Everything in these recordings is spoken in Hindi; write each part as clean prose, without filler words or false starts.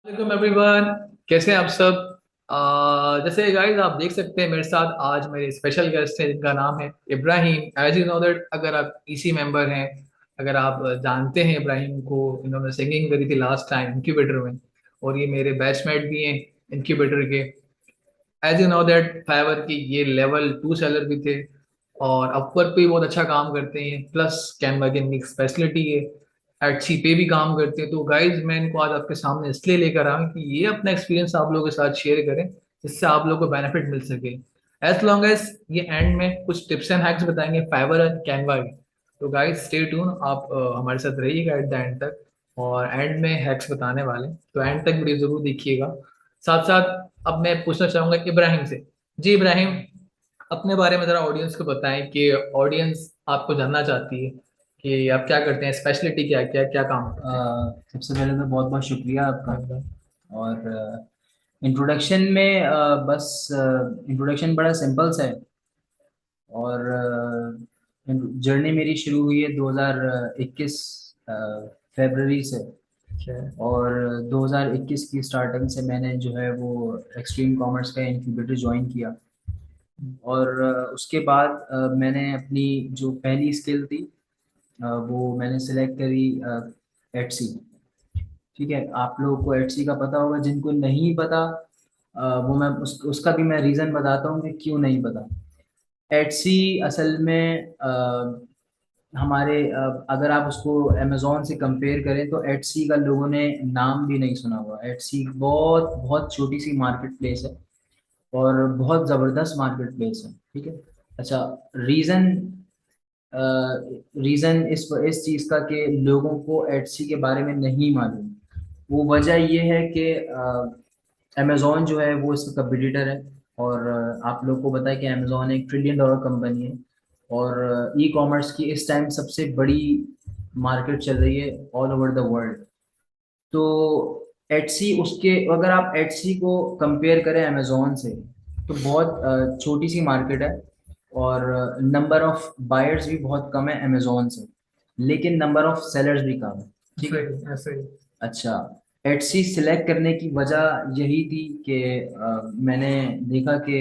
Welcome everyone. कैसे हैं आप सब। जैसे गाइस आप देख सकते हैं मेरे साथ आज मेरे स्पेशल गेस्ट हैं जिनका नाम है Ibrahim. As you know that, अगर आप ईसी मेंबर हैं, अगर आप जानते हैं इब्राहिम को, इन्होंने सिंगिंग करी थी लास्ट टाइम इंक्यूबेटर में, और ये मेरे बैचमेट भी हैं इंक्यूबेटर के। As you know that Fiverr की ये लेवल 2 सेलर भी थे, और अपवर्क पे भी बहुत अच्छा काम करते हैं, प्लस कैनवा की इनकी स्पेशलिटी है, एटसी पे भी काम करते हैं। तो गाइज मैं इनको आज आपके सामने इसलिए लेकर आया हूं कि ये अपना एक्सपीरियंस आप लोगों के साथ शेयर करें, जिससे आप लोगों को बेनिफिट मिल सके। एज लॉन्ग एज ये एंड में कुछ टिप्स एंड हैक्स बताएंगे फाइवर और कैनवा के। तो गाइज स्टे ट्यून, आप हमारे साथ रहिएगा एट द एंड तक, और एंड में हैक्स बताने वाले हैं, तो एंड तक वीडियो जरूर देखिएगा। साथ साथ अब मैं पूछना चाहूंगा इब्राहिम से। जी इब्राहिम, अपने बारे में जरा ऑडियंस को बताएं कि ऑडियंस आपको जानना चाहती है कि आप क्या करते हैं, स्पेशलिटी क्या क्या क्या काम करते हैं। सबसे पहले तो बहुत बहुत शुक्रिया आपका। धन्यवाद। और इंट्रोडक्शन में बस इंट्रोडक्शन बड़ा सिंपल सा है। और जर्नी मेरी शुरू हुई है 2021 फरवरी से। अच्छा। और 2021 की स्टार्टिंग से मैंने जो है वो एक्सट्रीम कॉमर्स का इंक्यूबेटर ज्वाइन किया। और उसके बाद मैंने अपनी जो पहली स्किल थी वो मैंने सेलेक्ट करी एटसी। ठीक है, आप लोगों को एटसी का पता होगा, जिनको नहीं पता वो मैं उसका भी मैं रीज़न बताता हूँ कि क्यों नहीं पता। एटसी असल में हमारे अगर आप उसको अमेजोन से कंपेयर करें तो एटसी का लोगों ने नाम भी नहीं सुना हुआ। एटसी बहुत बहुत छोटी सी मार्केट प्लेस है और बहुत ज़बरदस्त मार्केट प्लेस है। ठीक है। अच्छा, रीज़न रीज़न इस चीज़ का कि लोगों को एटसी के बारे में नहीं मालूम, वो वजह ये है कि अमेजोन जो है वो इसका कंपटीटर है। और आप लोग को पता है कि अमेजोन एक $1 ट्रिलियन कंपनी है। और ई कॉमर्स की इस टाइम सबसे बड़ी मार्केट चल रही है ऑल ओवर द वर्ल्ड। तो एटसी उसके, अगर आप एटसी को कंपेयर करें अमेजोन से, तो बहुत छोटी सी मार्केट है। और नंबर ऑफ बायर्स भी बहुत कम है अमेजोन से, लेकिन नंबर ऑफ सेलर्स भी कम है। ठीक है। सही ऐसे ही। अच्छा, एटसी सिलेक्ट करने की वजह यही थी कि मैंने देखा कि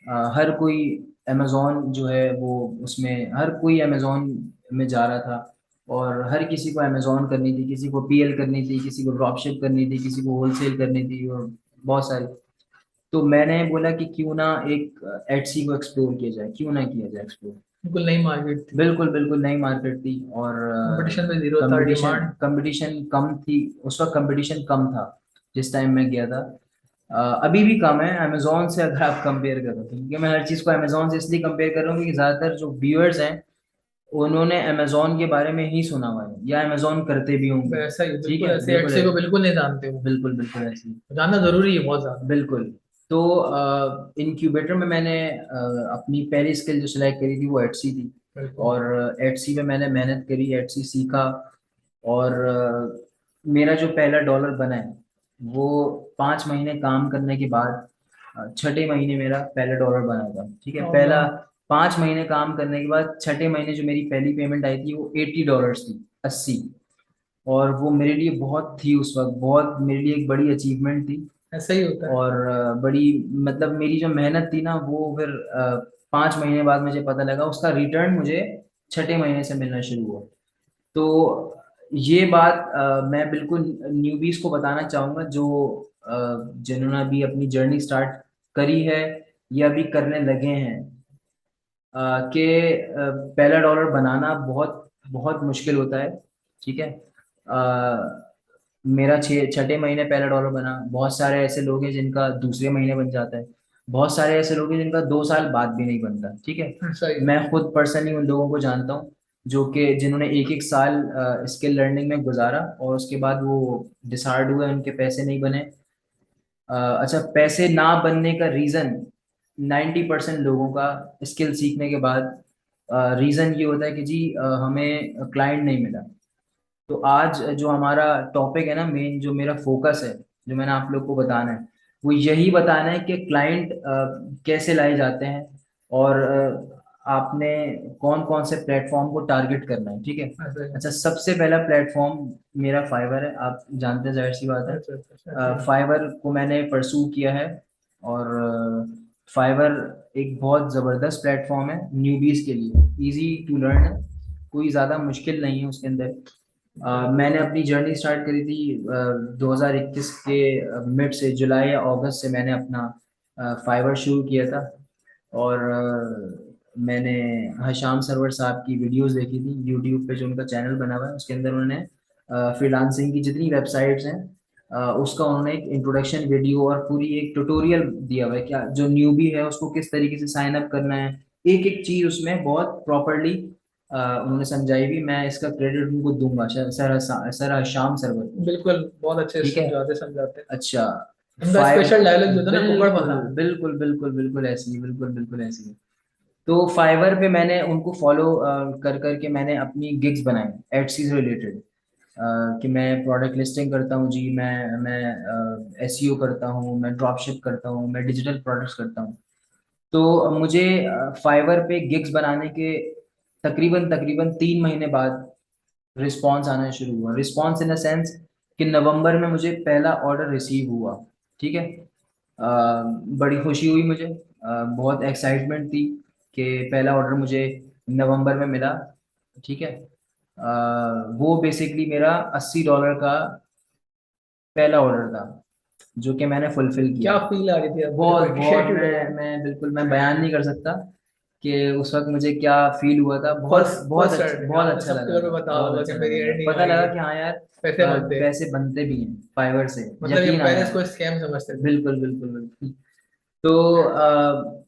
हर कोई अमेज़ोन जो है वो, उसमें हर कोई अमेज़ोन में जा रहा था। और हर किसी को अमेज़ोन करनी थी, किसी को पीएल करनी थी, किसी को ड्रॉपशिप करनी थी, किसी को होलसेल करनी थी, और बहुत सारी। तो मैंने बोला कि क्यों ना एक एटसी को एक्सप्लोर किया जाए, क्यों ना किया जाए एक्सप्लोर। बिल्कुल नई मार्केट थी। बिल्कुल बिल्कुल नई मार्केट थी। और कंपटीशन में जीरो था, कंपटीशन डिमांड। कंपटीशन कम थी। उस वक्त कंपटीशन कम था जिस टाइम मैं गया था। अभी भी कम है अमेजोन से अगर आप कंपेयर करो तो, क्योंकि मैं हर चीज़ को अमेजोन से इसलिए कंपेयर कर रहा हूँ कि ज़्यादातर जो व्यूअर्स हैं उन्होंने अमेजोन के बारे में ही सुना हुआ है या अमेजोन करते भी होंगे। वैसा ही ठीक बिल्कुल, है, ऐसे बिल्कुल एटसी को बिल्कुल नहीं जानते हो। बिल्कुल बिल्कुल ऐसे ही। जानना जरूरी है बहुत ज्यादा। बिल्कुल। तो इनक्यूबेटर में मैंने अपनी पहली स्किल जो सिलेक्ट करी थी वो एटसी थी। बिल्कुल। और एटसी में मैंने मेहनत करी, एटसी सीखा। और मेरा जो पहला डॉलर बना है वो 5 महीने काम करने के बाद छठे महीने मेरा पहला डॉलर बना था। ठीक है, अल्लाह। पहला 5 महीने काम करने के बाद छठे महीने जो मेरी पहली पेमेंट आई थी वो $80 थी, 80। और वो मेरे लिए बहुत थी उस वक्त, बहुत मेरे लिए एक बड़ी अचीवमेंट थी। ऐसा ही होता है। और बड़ी मतलब मेरी जो मेहनत थी ना वो फिर 5 महीने बाद मुझे पता लगा उसका रिटर्न मुझे छठे महीने से मिलना शुरू हुआ। तो ये बात मैं बिल्कुल न्यूबीज को बताना चाहूँगा जो अ, जिन्होंने अभी अपनी जर्नी स्टार्ट करी है या अभी करने लगे हैं, कि पहला डॉलर बनाना बहुत बहुत मुश्किल होता है। ठीक है। मेरा छठे महीने पहला डॉलर बना। बहुत सारे ऐसे लोग हैं जिनका दूसरे महीने बन जाता है। बहुत सारे ऐसे लोग हैं जिनका 2 साल बाद भी नहीं बनता। ठीक है। सही है। मैं खुद पर्सनली उन लोगों को जानता हूँ जो कि जिन्होंने एक एक साल स्किल लर्निंग में गुजारा और उसके बाद वो डिसहार्ड हुए, उनके पैसे नहीं बने। अच्छा, पैसे ना बनने का रीज़न 90% लोगों का स्किल सीखने के बाद रीज़न ये होता है कि जी हमें क्लाइंट नहीं मिला। तो आज जो हमारा टॉपिक है ना, मेन जो मेरा फोकस है, जो मैंने आप लोग को बताना है, वो यही बताना है कि क्लाइंट कैसे लाए जाते हैं। और आपने कौन कौन से प्लेटफॉर्म को टारगेट करना है, ठीक है। अच्छा अच्छा, सबसे पहला प्लेटफॉर्म मेरा फाइवर है, आप जानते हैं, जाहिर सी बात अच्छा अच्छा अच्छा। है। फाइवर को मैंने परसू किया है। और फाइवर एक बहुत ज़बरदस्त प्लेटफॉर्म है न्यूबीज के लिए, इजी टू लर्न है, कोई ज़्यादा मुश्किल नहीं है उसके अंदर। मैंने अपनी जर्नी स्टार्ट करी थी 2021 के मिड से, जुलाई या अगस्त से मैंने अपना फाइवर शुरू किया था। और मैंने हशाम सरवर साहब की वीडियोस देखी थी यूट्यूब पे, जो उनका चैनल बना हुआ है उसके अंदर उन्होंने फ्रीलांसिंग की जितनी वेबसाइट्स हैं उसका उन्होंने एक इंट्रोडक्शन वीडियो और पूरी एक ट्यूटोरियल दिया हुआ है, क्या जो न्यूबी है उसको किस तरीके से साइन अप करना है, एक एक चीज उसमें बहुत प्रॉपरली उन्होंने समझाई भी। मैं इसका क्रेडिट उनको दूंगा, सर हशाम सरवर को। बिल्कुल, बहुत अच्छे ठीक है। समझाते समझाते हैं। अच्छा। उनका फाइव, स्पेशल डायलॉग जो था ना, कुकड़ बिल्कुल पता। बिल्कुल बिल्कुल बिल्कुल ऐसी ही, बिल्कुल बिल्कुल ऐसी ही। तो फाइवर पे मैंने उनको फॉलो कर करके मैंने अपनी गिग्स बनाई एडसी से रिलेटेड, कि मैं प्रोडक्ट लिस्टिंग करता हूँ जी, मैं एसईओ करता हूँ, मैं ड्रॉप शिप करता हूँ, मैं डिजिटल प्रोडक्ट्स करता हूँ। तो मुझे फाइवर पे गिग्स बनाने के तकरीबन तकरीबन 3 महीने बाद रिस्पॉन्स आना शुरू हुआ। रिस्पॉन्स इन द सेंस कि नवंबर में मुझे पहला ऑर्डर रिसीव हुआ, ठीक है। बड़ी खुशी हुई मुझे, बहुत एक्साइटमेंट थी कि पहला ऑर्डर मुझे नवंबर में मिला, ठीक है। वो बेसिकली मेरा $80 का पहला ऑर्डर था, जो कि मैंने फुलफिल किया। क्या फील आ रही थी आपको जब बहुत बहुत, एप्रिशिएटेड हुआ? मैं बिल्कुल मैं बयान नहीं कर सकता कि उस वक्त मुझे क्या फील हुआ था। बहुत फर्स्ट बहुत फर्स्ट अच्छा, अर्निंग बहुत आपने अच्छा सबके लगा घर में था, बताया बहुत होगा कि अच्छा मेरी लगा था, अर्निंग पता आई लगा है, कि हाँ यार पैसे बनते हैं। पैसे बनते भी हैं फाइवर से, मतलब ये यकीन पहले आया। इसको स्कैम समझते थे। बिल्कुल बिल्कुल बिल्कुल। तो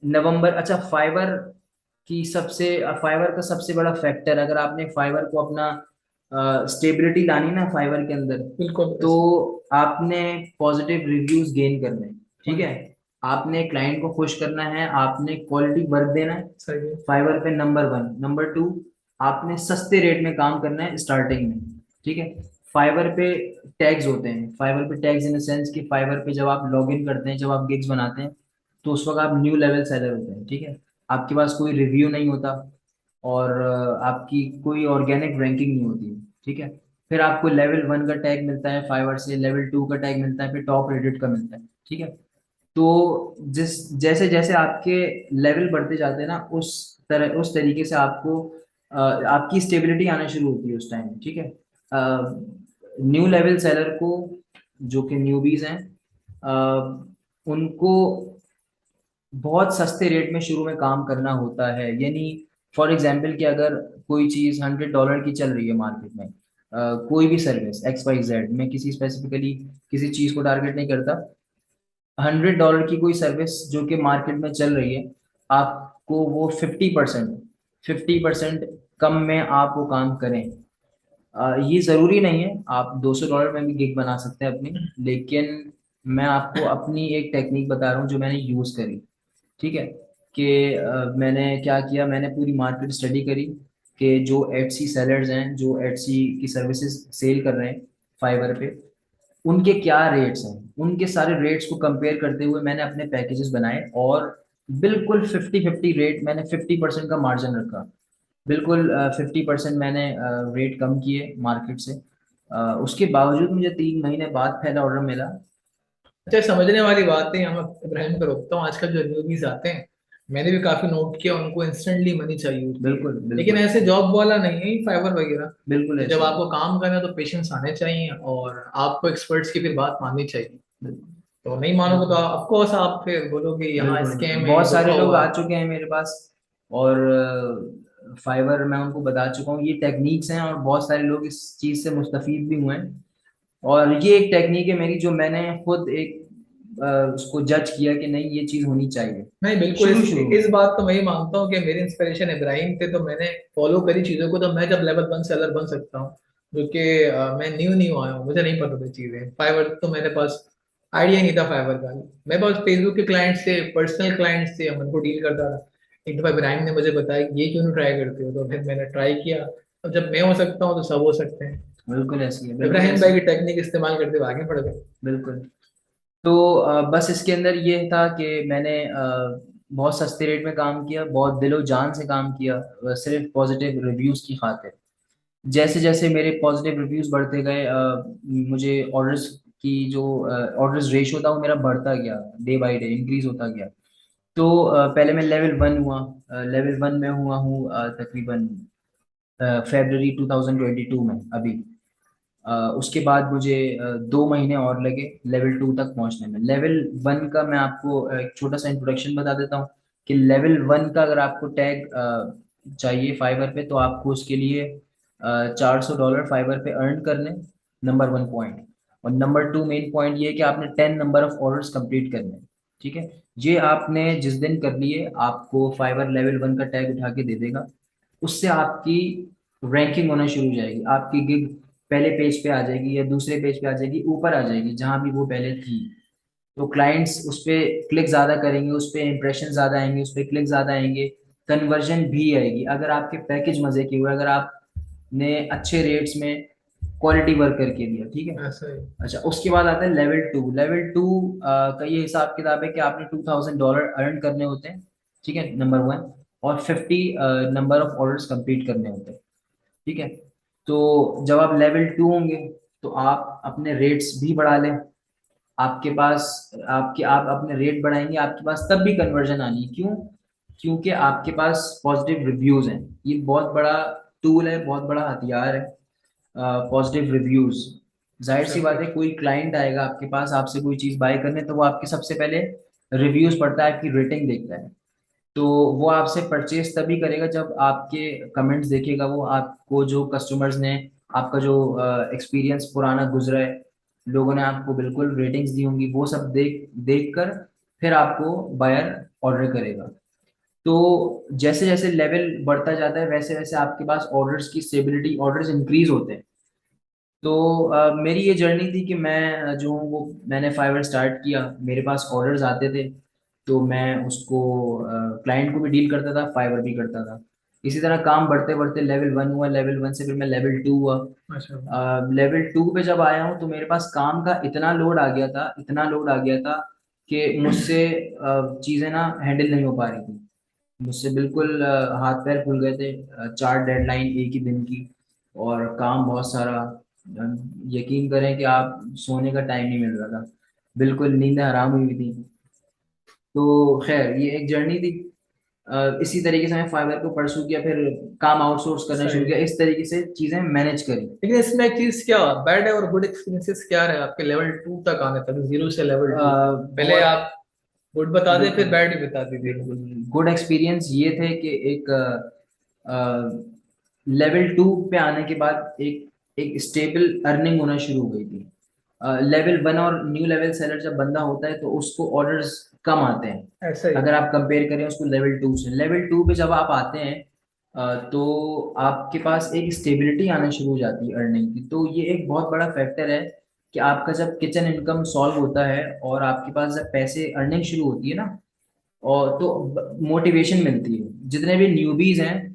नवंबर, अच्छा फाइबर की सबसे, फाइबर का सबसे बड़ा फैक्टर, अगर आपने फाइबर को अपना स्टेबिलिटी लानी ना फाइबर के अंदर, बिल्कुल तो आपने पॉजिटिव रिव्यूज गेन करने हैं, ठीक है। आपने क्लाइंट को खुश करना है, आपने क्वालिटी वर्क देना है सही है। फाइबर पे, नंबर 1। नंबर 2, आपने सस्ते रेट में काम करना है स्टार्टिंग में, ठीक है। फाइबर पे टैग्स होते हैं, फाइबर पे टैग्स इन द सेंस कि फाइबर पे जब आप लॉग इन करते हैं, जब आप गिग्स बनाते हैं, तो उस वक्त आप न्यू लेवल सेलर होते हैं, ठीक है। आपके पास कोई रिव्यू नहीं होता, और आपकी कोई ऑर्गेनिक रैंकिंग नहीं होती, ठीक है। फिर आपको लेवल 1 का टैग मिलता है फाइवर से, लेवल 2 का टैग मिलता है, फिर टॉप रेटेड का मिलता है, ठीक है। तो जिस जैसे जैसे आपके लेवल बढ़ते जाते हैं ना, उस तरीके से आपको आपकी स्टेबिलिटी आना शुरू होती है उस टाइम, ठीक है। न्यू लेवल सेलर को, जो कि न्यूबीज हैं, उनको बहुत सस्ते रेट में शुरू में काम करना होता है। यानी फॉर एग्जाम्पल कि अगर कोई चीज़ $100 की चल रही है मार्केट में, कोई भी सर्विस XYZ, मैं किसी स्पेसिफिकली किसी चीज़ को टारगेट नहीं करता, $100 की कोई सर्विस जो कि मार्केट में चल रही है, आपको वो 50% कम में आप वो काम करें। ये ज़रूरी नहीं है, आप $200 में भी गिग बना सकते हैं अपनी, लेकिन मैं आपको अपनी एक टेक्निक बता रहा हूँ जो मैंने यूज़ करी, ठीक है। कि मैंने क्या किया, मैंने पूरी मार्केट स्टडी करी कि जो एटसी सेलर्स हैं, जो एटसी की सर्विसेज सेल कर रहे हैं फाइवर पे, उनके क्या रेट्स हैं, उनके सारे रेट्स को कंपेयर करते हुए मैंने अपने पैकेजेस बनाए, और बिल्कुल 50-50 रेट, मैंने 50% का मार्जिन रखा, बिल्कुल 50% मैंने रेट कम किए मार्केट से। उसके बावजूद मुझे 3 महीने बाद पहला ऑर्डर मिला। अच्छा, समझने वाली बात है, यहाँ मैं इब्राहिम को रोकता हूँ। आजकल जो न्यूबीज आते हैं, मैंने भी काफी नोट किया, उनको इंस्टेंटली मनी चाहिए होती है। बिल्कुल लेकिन बिल्कुल ऐसे जॉब वाला नहीं है फाइवर वगैरह। बिल्कुल तो जब ऐसे ही। आपको काम करना है तो पेशेंस आने चाहिए, और आपको एक्सपर्ट्स की फिर बात माननी चाहिए। बिल्कुल तो नहीं मानोगे तो ऑफकोर्स आप फिर बोलोगे यहाँ बिल्कुल स्कैम है, बहुत सारे धोखा लोग हुआ आ है। चुके हैं मेरे पास, और फाइवर मैं उनको बता चुका हूँ ये टेक्निक्स हैं, और बहुत सारे लोग इस चीज़ से मुस्तफीद भी हुए हैं। और ये एक टेक्निक है मेरी, जो मैंने खुद एक उसको जज किया कि नहीं ये चीज़ होनी चाहिए नहीं बिल्कुल, शुरू शुरू इस में। बात को मैं ही मानता हूँ कि मेरी इंस्पिरेशन इब्राहिम थे, तो मैंने फॉलो करी चीजों को, तो मैं जब लेवल 1 सेलर बन सकता हूँ। जो कि मैं न्यू न्यू आया हूँ, मुझे नहीं पता था चीजें, फाइवर तो मेरे पास आइडिया नहीं था फाइवर का। मेरे पास फेसबुक के क्लाइंट्स थे, पर्सनल क्लाइंट्स थे, हम उनको डील करता था। एक दफा इब्राहिम ने मुझे बताया ये क्यों नहीं ट्राई करते हो, तो फिर मैंने ट्राई किया। अब जब मैं हो सकता हूँ तो सब हो सकते हैं। बिल्कुल ऐसी है, बिल्कुल इब्राहिम ऐसी भाई है। की टेक्निक इस्तेमाल करते हुए आगे बढ़ गए। बिल्कुल। तो बस इसके अंदर ये था कि मैंने बहुत सस्ते रेट में काम किया, बहुत दिलो जान से काम किया, सिर्फ पॉजिटिव रिव्यूज की खातिर। जैसे जैसे मेरे पॉजिटिव रिव्यूज बढ़ते गए, मुझे ऑर्डर्स की जो ऑर्डर्स रेशियो था वो मेरा बढ़ता गया, डे बाय डे इंक्रीज होता गया। तो पहले मैं लेवल वन हुआ, लेवल वन में हुआ हूँ तकरीबन फरवरी 2022 में अभी। उसके बाद मुझे 2 महीने और लगे लेवल टू तक पहुंचने में। लेवल वन का मैं आपको एक छोटा सा इंट्रोडक्शन बता देता हूँ कि लेवल वन का अगर आपको टैग चाहिए फाइवर पे, तो आपको उसके लिए $400 फाइवर पे अर्न करने, नंबर वन पॉइंट। और नंबर टू मेन पॉइंट ये है कि आपने 10 नंबर ऑफ ऑर्डर्स कंप्लीट करने हैं। ठीक है, ये आपने जिस दिन कर लिए आपको फाइवर लेवल वन का टैग उठा के दे देगा। उससे आपकी रैंकिंग होना शुरू हो जाएगी, आपकी गिग पहले पेज पे आ जाएगी या दूसरे पेज पे आ जाएगी, ऊपर आ जाएगी जहां भी वो पहले थी। तो क्लाइंट्स उस पर क्लिक ज्यादा करेंगे, उस पर इंप्रेशन ज्यादा आएंगे, उस पर क्लिक ज्यादा आएंगे, कन्वर्जन भी आएगी अगर आपके पैकेज मजे के हुए, अगर आपने अच्छे रेट्स में क्वालिटी वर्क करके दिया। ठीक है। ऐसा ही। अच्छा, उसके बाद आता है लेवल टू। लेवल टू का ये हिसाब किताब है कि आपने $2000 अर्न करने होते हैं। ठीक है, नंबर वन। और 50 नंबर ऑफ ऑर्डर्स कंप्लीट करने होते हैं। ठीक है। तो जब आप लेवल टू होंगे तो आप अपने रेट्स भी बढ़ा लें। आपके पास आप अपने रेट बढ़ाएंगे, आपके पास तब भी कन्वर्जन आनी है। क्यों? क्योंकि आपके पास पॉजिटिव रिव्यूज हैं। ये बहुत बड़ा टूल है, बहुत बड़ा हथियार है, पॉजिटिव रिव्यूज। जाहिर सी बात है, Exactly. कोई क्लाइंट आएगा आपके पास आपसे कोई चीज बाय करने, तो वो आपके सबसे पहले रिव्यूज पढ़ता है, आपकी रेटिंग देखता है। तो वो आपसे परचेज तभी करेगा जब आपके कमेंट्स देखेगा, वो आपको जो कस्टमर्स ने आपका जो एक्सपीरियंस पुराना गुजरा है, लोगों ने आपको बिल्कुल रेटिंग्स दी होंगी, वो सब देख देख कर फिर आपको बायर ऑर्डर करेगा। तो जैसे जैसे लेवल बढ़ता जाता है वैसे वैसे आपके पास ऑर्डर्स की स्टेबिलिटी, ऑर्डर्स इंक्रीज होते हैं। तो मेरी ये जर्नी थी कि मैं जो हूँ वो मैंने फाइवर स्टार्ट किया, मेरे पास ऑर्डर्स आते थे, तो मैं उसको क्लाइंट को भी डील करता था, फाइवर भी करता था। इसी तरह काम बढ़ते बढ़ते लेवल वन हुआ, लेवल वन से फिर मैं लेवल टू हुआ। अच्छा। लेवल टू पे जब आया हूँ तो मेरे पास काम का इतना लोड आ गया था, इतना लोड आ गया था कि मुझसे चीज़ें ना हैंडल नहीं हो पा रही थी। मुझसे बिल्कुल हाथ पैर फूल गए थे। 4 डेडलाइन एक ही दिन की, और काम बहुत सारा। यकीन करें कि आप सोने का टाइम नहीं मिल रहा था, बिल्कुल नींदें हराम हुई थी। तो खैर ये एक जर्नी थी। इसी तरीके से मैं फाइवर को परसू किया, फिर काम आउटसोर्स करना शुरू सही। किया, इस तरीके से चीजें मैनेज करी। लेकिन इसमें एक चीज क्या, बैड है और गुड एक्सपीरियंसेस क्या रहे आपके लेवल टू तक आने तक, जीरो से लेवल टू? पहले बहुत आप गुड बता दे बिल्कुल फिर बैड भी बता दीजिए। बिल्कुल गुड एक्सपीरियंस ये थे कि एक लेवल टू पे आने के बाद एक एक स्टेबल अर्निंग होना शुरू हो गई थी। लेवल वन और न्यू लेवल सेलर जब बंदा होता है तो उसको ऑर्डर्स कम आते हैं। ऐसा ही। अगर आप कंपेयर करें उसको लेवल टू से, लेवल टू पे जब आप आते हैं तो आपके पास एक स्टेबिलिटी आना शुरू हो जाती है अर्निंग की। तो ये एक बहुत बड़ा फैक्टर है कि आपका जब किचन इनकम सॉल्व होता है और आपके पास जब पैसे अर्निंग शुरू होती है ना, और तो मोटिवेशन मिलती है। जितने भी न्यूबीज हैं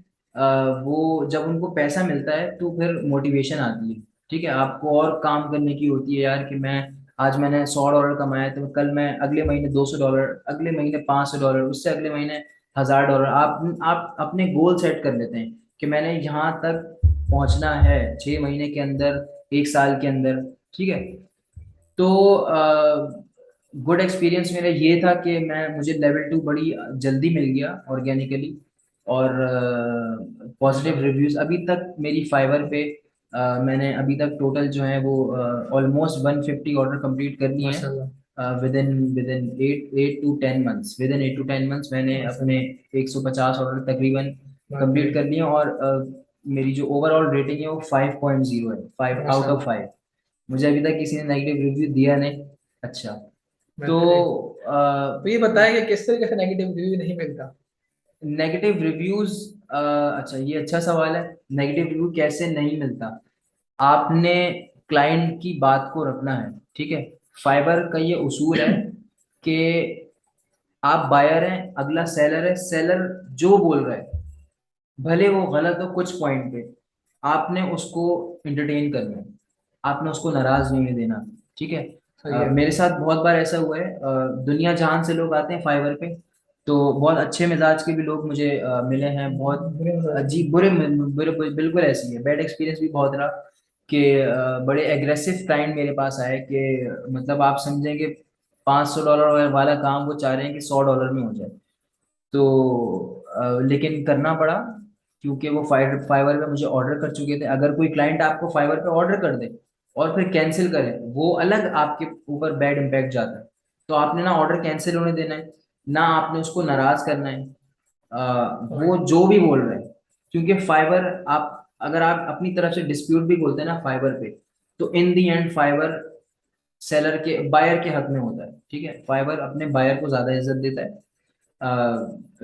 वो जब उनको पैसा मिलता है तो फिर मोटिवेशन आती है। ठीक है, आपको और काम करने की होती है यार, कि मैं आज मैंने $100 कमाया तो कल मैं अगले महीने $200, अगले महीने $500, उससे अगले महीने $1000। आप अपने गोल सेट कर लेते हैं कि मैंने यहाँ तक पहुंचना है 6 महीने के अंदर, 1 साल के अंदर। ठीक है। तो गुड एक्सपीरियंस मेरा ये था कि मैं मुझे लेवल टू बड़ी जल्दी मिल गया ऑर्गेनिकली। और पॉजिटिव माशाल्लाह। रिव्यूज अभी तक मेरी फाइवर पे मैंने अभी तक टोटल जो है वो ऑलमोस्ट 150 ऑर्डर कंप्लीट कर लिए हैं। माशाल्लाह। With in 8 to 10 months, with in 8 to 10 months मैंने अपने माशाल्लाह। 150 ऑर्डर तकरीबन कंप्लीट बेहतरीन। कर लिए हैं। और मेरी जो ओवरऑल रेटिंग है वो 5.0 है, 5 आउट ऑफ 5। माशाल्लाह। मुझे अभी तक किसी ने नेगेटिव रिव्यू दिया नहीं। अच्छा। तो बेहतरीन। तो ये बताएं कि किस तरीके से नेगेटिव रिव्यू नहीं मिलता? नेगेटिव रिव्यूज, अच्छा ये अच्छा सवाल है। नेगेटिव रिव्यू कैसे नहीं मिलता? आपने क्लाइंट की बात को रखना है। ठीक है। फाइबर का ये उसूल है कि आप बायर हैं, अगला सेलर है, सेलर जो बोल रहा है भले वो गलत हो कुछ पॉइंट पे, आपने उसको इंटरटेन करना है, आपने उसको नाराज नहीं होने देना। ठीक है। सही है। मेरे साथ बहुत बार ऐसा हुआ है, दुनिया जहान से लोग आते हैं फाइवर पे, तो बहुत अच्छे मिजाज के भी लोग मुझे मिले हैं, बहुत बुरे मिजाज अजीब बुरे बिल्कुल ऐसी है। बैड एक्सपीरियंस भी बहुत रहा कि बड़े एग्रेसिव क्लाइंट मेरे पास आए कि मतलब आप समझेंगे $500 वाला काम वो चाह रहे हैं कि $100 में हो जाए। तो लेकिन करना पड़ा, क्योंकि वो फाइवर पे मुझे ऑर्डर कर चुके थे। अगर कोई क्लाइंट आपको फाइवर पे ऑर्डर कर दे और फिर कैंसिल करे, वो अलग आपके ऊपर बैड इम्पैक्ट जाता है। तो आपने ना ऑर्डर कैंसिल होने देना है, ना आपने उसको नाराज करना है, वो राइट। जो भी बोल रहे हैं। क्योंकि फाइबर, आप अगर आप अपनी तरफ से डिस्प्यूट भी बोलते हैं ना फाइबर पे, तो इन दी एंड फाइबर सेलर के बायर के हक में होता है। ठीक है, फाइबर अपने बायर को ज्यादा इज्जत देता है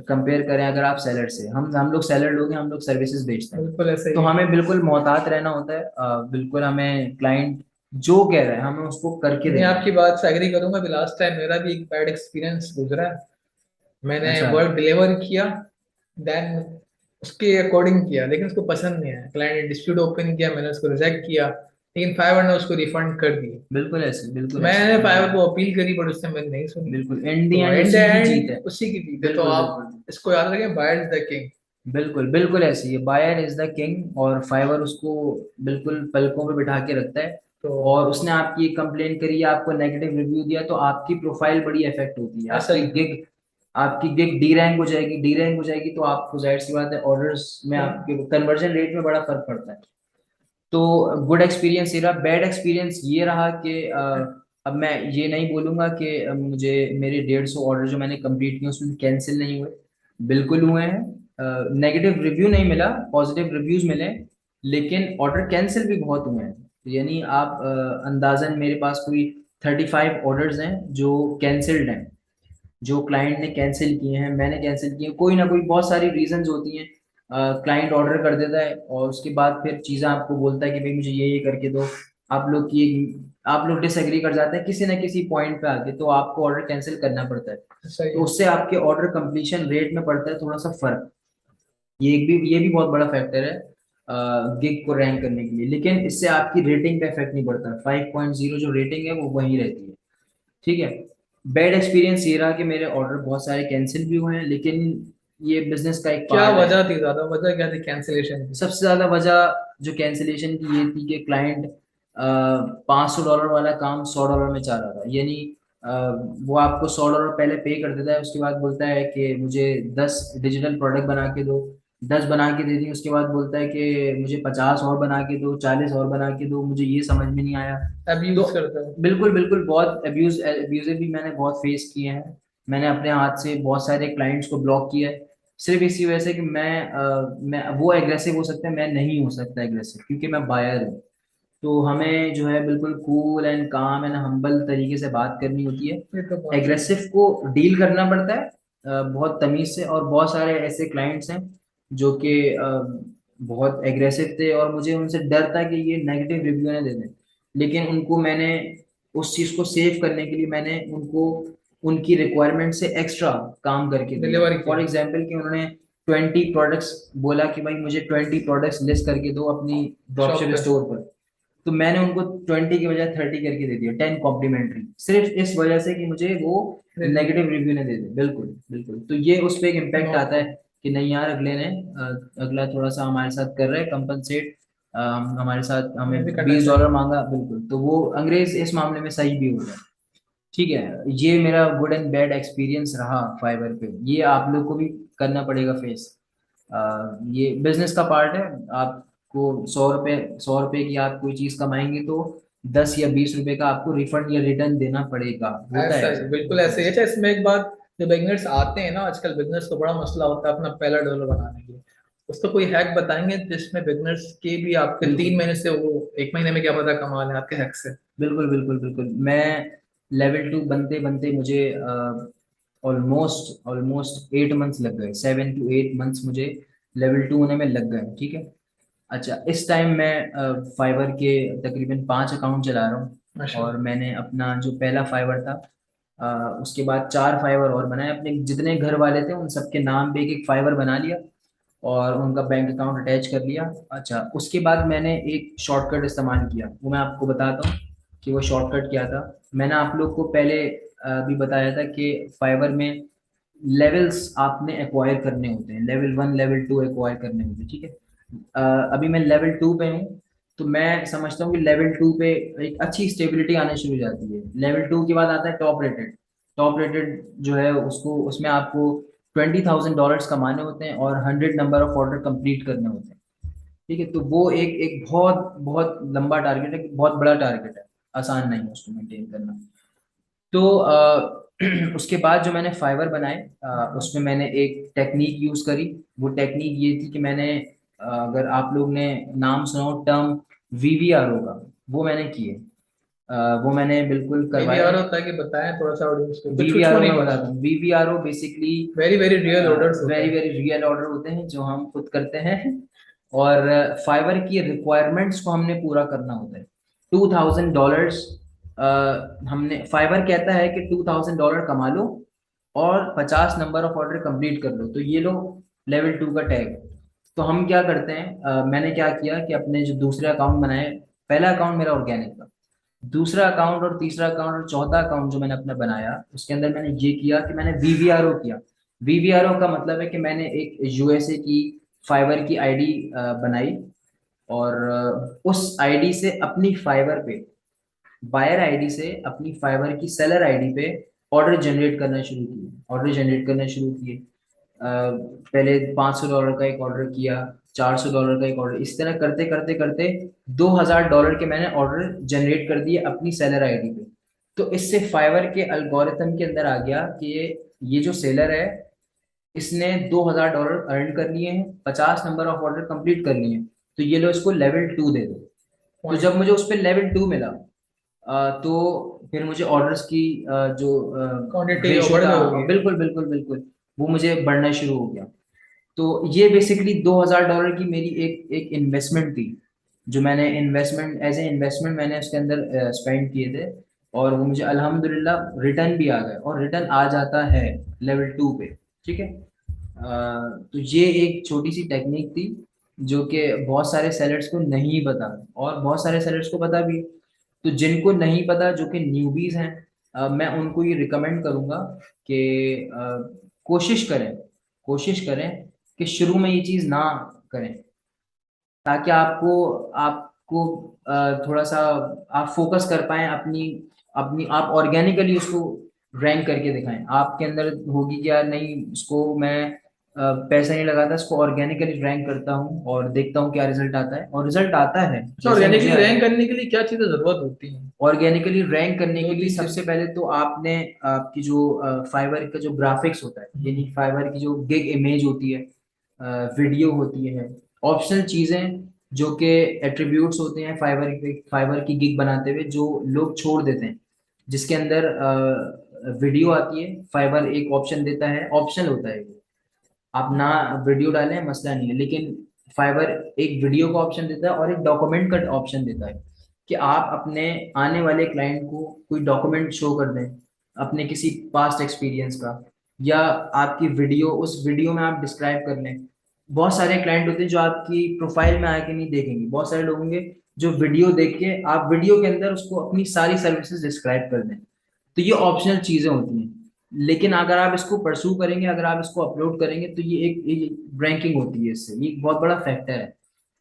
कंपेयर करें अगर आप सेलर से। हम लोग सेलर लोग हैं, हम लोग सर्विसेज बेचते हैं। बिल्कुल ऐसे तो ही है। हमें बिल्कुल मोहतात रहना होता है, बिल्कुल हमें क्लाइंट जो कह रहा है हमें उसको करके मैं देना है। आपकी बात से एग्री करूंगा भी, लास्ट टाइम मेरा भी एक बैड एक्सपीरियंस गुजरा है। मैंने अच्छा। वर्क डिलीवर किया, देन उसके अकॉर्डिंग किया, लेकिन उसको पसंद नहीं आया, क्लाइंट ने डिस्प्यूट ओपन किया, मैंने उसको रिजेक्ट किया, लेकिन फाइवर ने उसको रिफंड कर दिया। बिल्कुल ऐसे, बिल्कुल ऐसे, मैंने फाइवर बिल्कुल। को अपील करी बट उसने मेरी नहीं सुनी। बिल्कुल एंड दी तो एंड एंड उसी की जीत एंड है। उसी की जीत है। तो बिल्कुल आप बिल्कुल इसको याद रखें, बायर इज द किंग। बिल्कुल बिल्कुल ऐसे ही है, बायर इज द किंग, और फाइवर उसको बिल्कुल पलकों पे बिठा के रखता है। तो और उसने आपकी कंप्लेंट करी है, आपको नेगेटिव रिव्यू दिया, तो आपकी प्रोफाइल बड़ी इफेक्ट होती है, ऐसा ही है। आपकी गिग डी रैंक हो जाएगी। डी रैंक हो जाएगी तो आपको जाहिर सी बात है ऑर्डर्स में आपके कन्वर्जन रेट में बड़ा फर्क पड़ता है। तो गुड एक्सपीरियंस ये रहा। बैड एक्सपीरियंस ये रहा कि अब मैं ये नहीं बोलूंगा कि मुझे मेरे 150 ऑर्डर जो मैंने कंप्लीट किए उसमें कैंसिल नहीं हुए, बिल्कुल हुए हैं। नेगेटिव रिव्यू नहीं मिला, पॉजिटिव रिव्यूज मिले, लेकिन ऑर्डर कैंसिल भी बहुत हुए हैं। यानी आप अंदाजन मेरे पास कोई 35 ऑर्डर्स हैं जो कैंसिल्ड हैं, जो क्लाइंट ने कैंसिल किए हैं, मैंने कैंसिल किए हैं। कोई ना कोई बहुत सारी रीजंस होती हैं। क्लाइंट ऑर्डर कर देता है और उसके बाद फिर चीज़ें आपको बोलता है कि भाई मुझे ये करके दो, आप लोग डिसएग्री कर जाते हैं किसी ना किसी पॉइंट पे आके, तो आपको ऑर्डर कैंसिल करना पड़ता है। सही तो है। उससे आपके ऑर्डर कंप्लीशन रेट में पड़ता है थोड़ा सा फर्क। ये भी बहुत बड़ा फैक्टर है गिग को रैंक करने के लिए। लेकिन इससे आपकी रेटिंग पे इफेक्ट नहीं पड़ता, 5.0 जो रेटिंग है वो वही रहती है। ठीक है। बैड एक्सपीरियंस ये रहा कि मेरे ऑर्डर बहुत सारे कैंसिल भी हुए हैं, लेकिन ये बिजनेस का एक क्या पार्ट है। वजह थी, ज्यादा वजह क्या थी कैंसिलेशन की? सबसे ज्यादा वजह जो कैंसिलेशन की ये थी कि क्लाइंट $500 वाला काम $100 में चाह रहा था। यानी अ, वो आपको $100 पहले पे कर देता है, उसके बाद बोलता है कि मुझे 10 डिजिटल प्रोडक्ट बना के दो। 10 बना के दे दी, उसके बाद बोलता है कि मुझे 50 और बना के दो, 40 और बना के दो, मुझे ये समझ में नहीं आया। तो अब्यूज करता है। बिल्कुल बिल्कुल, बहुत अब्यूजिव भी मैंने बहुत फेस किए हैं। मैंने अपने हाथ से बहुत सारे क्लाइंट्स को ब्लॉक किया है, सिर्फ इसी वजह से कि मैं वो एग्रेसिव हो सकता है, मैं नहीं हो सकता एग्रेसिव, क्योंकि मैं बायर हूँ। तो हमें जो है बिल्कुल कूल एंड काम एंड हम्बल तरीके से बात करनी होती है। ये तो बात है। एग्रेसिव को डील करना पड़ता है बहुत तमीज से। और बहुत सारे ऐसे क्लाइंट्स हैं जो कि बहुत एग्रेसिव थे और मुझे उनसे डर था कि ये नेगेटिव रिव्यू ना दे दें। लेकिन उनको मैंने उस चीज़ को सेव करने के लिए मैंने उनको उनकी रिक्वायरमेंट से एक्स्ट्रा काम करके दिया। डिलीवर फॉर किया। एग्जाम्पल कि उन्होंने 20 प्रोडक्ट्स बोला कि भाई मुझे 20 प्रोडक्ट्स लिस्ट करके दो अपनी शॉप ड्रॉपशिप पे। स्टोर पर। तो मैंने उनको 20 की बजाय 30 करके दे दिया, 10 कॉम्प्लीमेंट्री, सिर्फ इस वजह से कि मुझे वो रिव्यू। नेगेटिव रिव्यू ने दे दे। बिल्कुल बिल्कुल। तो ये उस पर एक इम्पैक्ट आता नोट। है कि नहीं यार, अगले ने अगला थोड़ा सा हमारे साथ कर रहा है कंपनसेट, हमारे साथ ये हमें भी करना $20 चाहिए। मांगा। बिल्कुल, तो वो अंग्रेज इस मामले में सही भी हो गया। ठीक है, ये मेरा गुड एंड बैड एक्सपीरियंस रहा फाइबर पे। ये आप लोग को भी करना पड़ेगा फेस। ये बिजनेस का पार्ट है। आपको ₹100 की आप कोई चीज कमाएंगे तो 10 या 20 रुपए का आपको रिफंड या रिटर्न देना पड़ेगा। होता ऐसा है ही, ऐसा, बिल्कुल होता है ऐसे ही। ऐसा। अच्छा, इसमें एक बात, जो बिगनर्स आते हैं ना आजकल बिजनेस को, बड़ा मसला होता है अपना पहला डॉलर बनाने के लिए। उसका कोई हैक बताएंगे जिसमें बिगनर्स के भी, आपके बिल्कुल 3 महीने से वो 1 महीने में क्या पता कमा लें आपके हैक से। बिल्कुल बिल्कुल बिल्कुल। मैं लेवल 2 बनते बनते मुझे ऑलमोस्ट ऑलमोस्ट 8 मंथ्स लग गए, 7 to 8 मंथ्स मुझे लेवल 2 होने में लग गए। ठीक है। अच्छा, इस टाइम मैं फाइवर के तकरीबन 5 अकाउंट चला रहा हूँ। माशा। और मैंने अपना जो पहला फाइवर था, उसके बाद 4 फाइवर और बनाए, अपने जितने घर वाले थे उन सबके नाम पे एक एक फाइवर बना लिया और उनका बैंक अकाउंट अटैच कर लिया। अच्छा, उसके बाद मैंने एक शॉर्टकट इस्तेमाल किया, वो मैं आपको बताता हूँ कि वो शॉर्टकट क्या था। मैंने आप लोग को पहले भी बताया था कि फाइवर में लेवल्स आपने एक्वायर करने होते हैं, लेवल 1 लेवल 2 एक्वायर करने होते हैं, ठीक है। अभी मैं लेवल 2 पे हूँ, तो मैं समझता हूँ कि लेवल 2 पे एक अच्छी स्टेबिलिटी आने शुरू हो जाती है। लेवल 2 के बाद आता है टॉप रेटेड। टॉप रेटेड जो है उसको, उसमें आपको $20,000 कमाने होते हैं और 100 नंबर ऑफ ऑर्डर कंप्लीट करने होते हैं, ठीक है। तो वो एक एक बहुत बहुत लंबा टारगेट है, बहुत बड़ा टारगेट है, आसान नहीं है उसको मेंटेन करना। तो उसके बाद जो मैंने फाइवर बनाए, हाँ। उसमें मैंने एक टेक्निक यूज करी। वो टेक्निक ये थी कि मैंने, अगर आप लोग ने नाम सुना हो टर्म वीवीआरओ का, वो मैंने किए। वो मैंने बिल्कुल मे भी करवाए। और होता है कि बताएं थोड़ा सा ऑडियंस को, कुछ कुछ को वीवीआरओ नहीं मैं पता। बताता हूँ। वीवीआरओ basically very very real orders होते वेरी हैं। वेरी रियल ऑर्डर होते हैं जो हम खुद करते हैं। और फाइवर की रिक्वायरमेंट्स को हमने पूरा करना होता है। $2,000, हमने, फाइवर कहता है कि $2,000 कमा लो और 50 नंबर ऑफ ऑर्डर कंप्लीट कर लो, तो ये लो लेवल 2 का टैग। तो हम क्या करते हैं, मैंने क्या किया कि अपने जो दूसरे अकाउंट बनाए, पहला अकाउंट मेरा ऑर्गेनिक था, दूसरा अकाउंट और तीसरा अकाउंट और चौथा अकाउंट जो मैंने अपना बनाया, उसके अंदर मैंने ये किया कि मैंने वीवीआरओ किया। वीवीआरओ का मतलब है कि मैंने एक यूएसए की फाइवर की आईडी बनाई, और उस आईडी से अपनी फाइवर पे, बायर आईडी से अपनी फाइवर की सेलर आईडी पे ऑर्डर जनरेट करना शुरू किए, ऑर्डर जनरेट करना शुरू किए। पहले $500 का एक ऑर्डर किया, $400 का एक ऑर्डर, इस तरह करते करते करते $2,000 के मैंने ऑर्डर जनरेट कर दिए अपनी सेलर आईडी पे। तो इससे फाइवर के अल्गोरिथम के अंदर आ गया कि ये जो सेलर है, इसने $2,000 अर्न कर लिए हैं, 50 नंबर ऑफ ऑर्डर कंप्लीट कर लिए हैं, तो ये लो इसको लेवल 2 दे दो। तो पॉइंट। जब मुझे उस पर लेवल 2 मिला, तो फिर मुझे ऑर्डर्स की जो क्वांटिटी रेशो बढ़ था, गई होगी। बिल्कुल बिल्कुल बिल्कुल, वो मुझे बढ़ना शुरू हो गया। तो ये बेसिकली $2,000 की मेरी एक एक इन्वेस्टमेंट थी, जो मैंने इन्वेस्टमेंट, एज ए इन्वेस्टमेंट मैंने उसके अंदर स्पेंड किए थे। और वो मुझे अल्हम्दुलिल्लाह रिटर्न भी आ गए, और रिटर्न आ जाता है लेवल 2 पे, ठीक है। तो ये एक छोटी सी टेक्निक थी जो कि बहुत सारे सेलर्स को नहीं पता, और बहुत सारे सेलर्स को पता भी। तो जिनको नहीं पता, जो कि न्यूबीज हैं, मैं उनको ये रिकमेंड करूंगा कि कोशिश करें, कोशिश करें कि शुरू में ये चीज़ ना करें, ताकि आपको आपको थोड़ा सा आप फोकस कर पाएं अपनी अपनी आप ऑर्गेनिकली उसको रैंक करके दिखाएं। आपके अंदर होगी कि यार नहीं, इसको मैं पैसा नहीं लगाता, इसको ऑर्गेनिकली रैंक करता हूँ और देखता हूँ क्या रिजल्ट आता है, और रिजल्ट आता है अच्छा, जैसे मुझे ऑर्गेनिकली आया। रैंक करने के लिए क्या चीजें जरूरत होती हैं? ऑर्गेनिकली रैंक करने के दो लिए तीन चीज। सबसे पहले तो आपने, आपकी जो फाइवर का जो ग्राफिक्स होता है, यानी फाइवर की जो गिग इमेज होती है, वीडियो होती है, ऑप्शनल चीजें जो कि एट्रीब्यूट्स होते हैं फाइवर की गिग बनाते हुए, जो लोग छोड़ देते हैं, जिसके अंदर वीडियो आती है। फाइवर एक ऑप्शन देता है, ऑप्शनल होता है वो, आप ना वीडियो डालें मसला नहीं है, लेकिन फाइवर एक वीडियो का ऑप्शन देता है और एक डॉक्यूमेंट का ऑप्शन देता है, कि आप अपने आने वाले क्लाइंट को कोई डॉक्यूमेंट शो कर दें अपने किसी पास्ट एक्सपीरियंस का, या आपकी वीडियो, उस वीडियो में आप डिस्क्राइब कर लें। बहुत सारे क्लाइंट होते हैं जो आपकी प्रोफाइल में आके नहीं देखेंगे, बहुत सारे लोग होंगे जो वीडियो देख के, आप वीडियो के अंदर उसको अपनी सारी सर्विसेज डिस्क्राइब कर दें। तो ये ऑप्शनल चीजें होती हैं, लेकिन अगर आप इसको परसू करेंगे, अगर आप इसको अपलोड करेंगे, तो ये एक रैंकिंग होती है, इससे ये एक बहुत बड़ा फैक्टर है।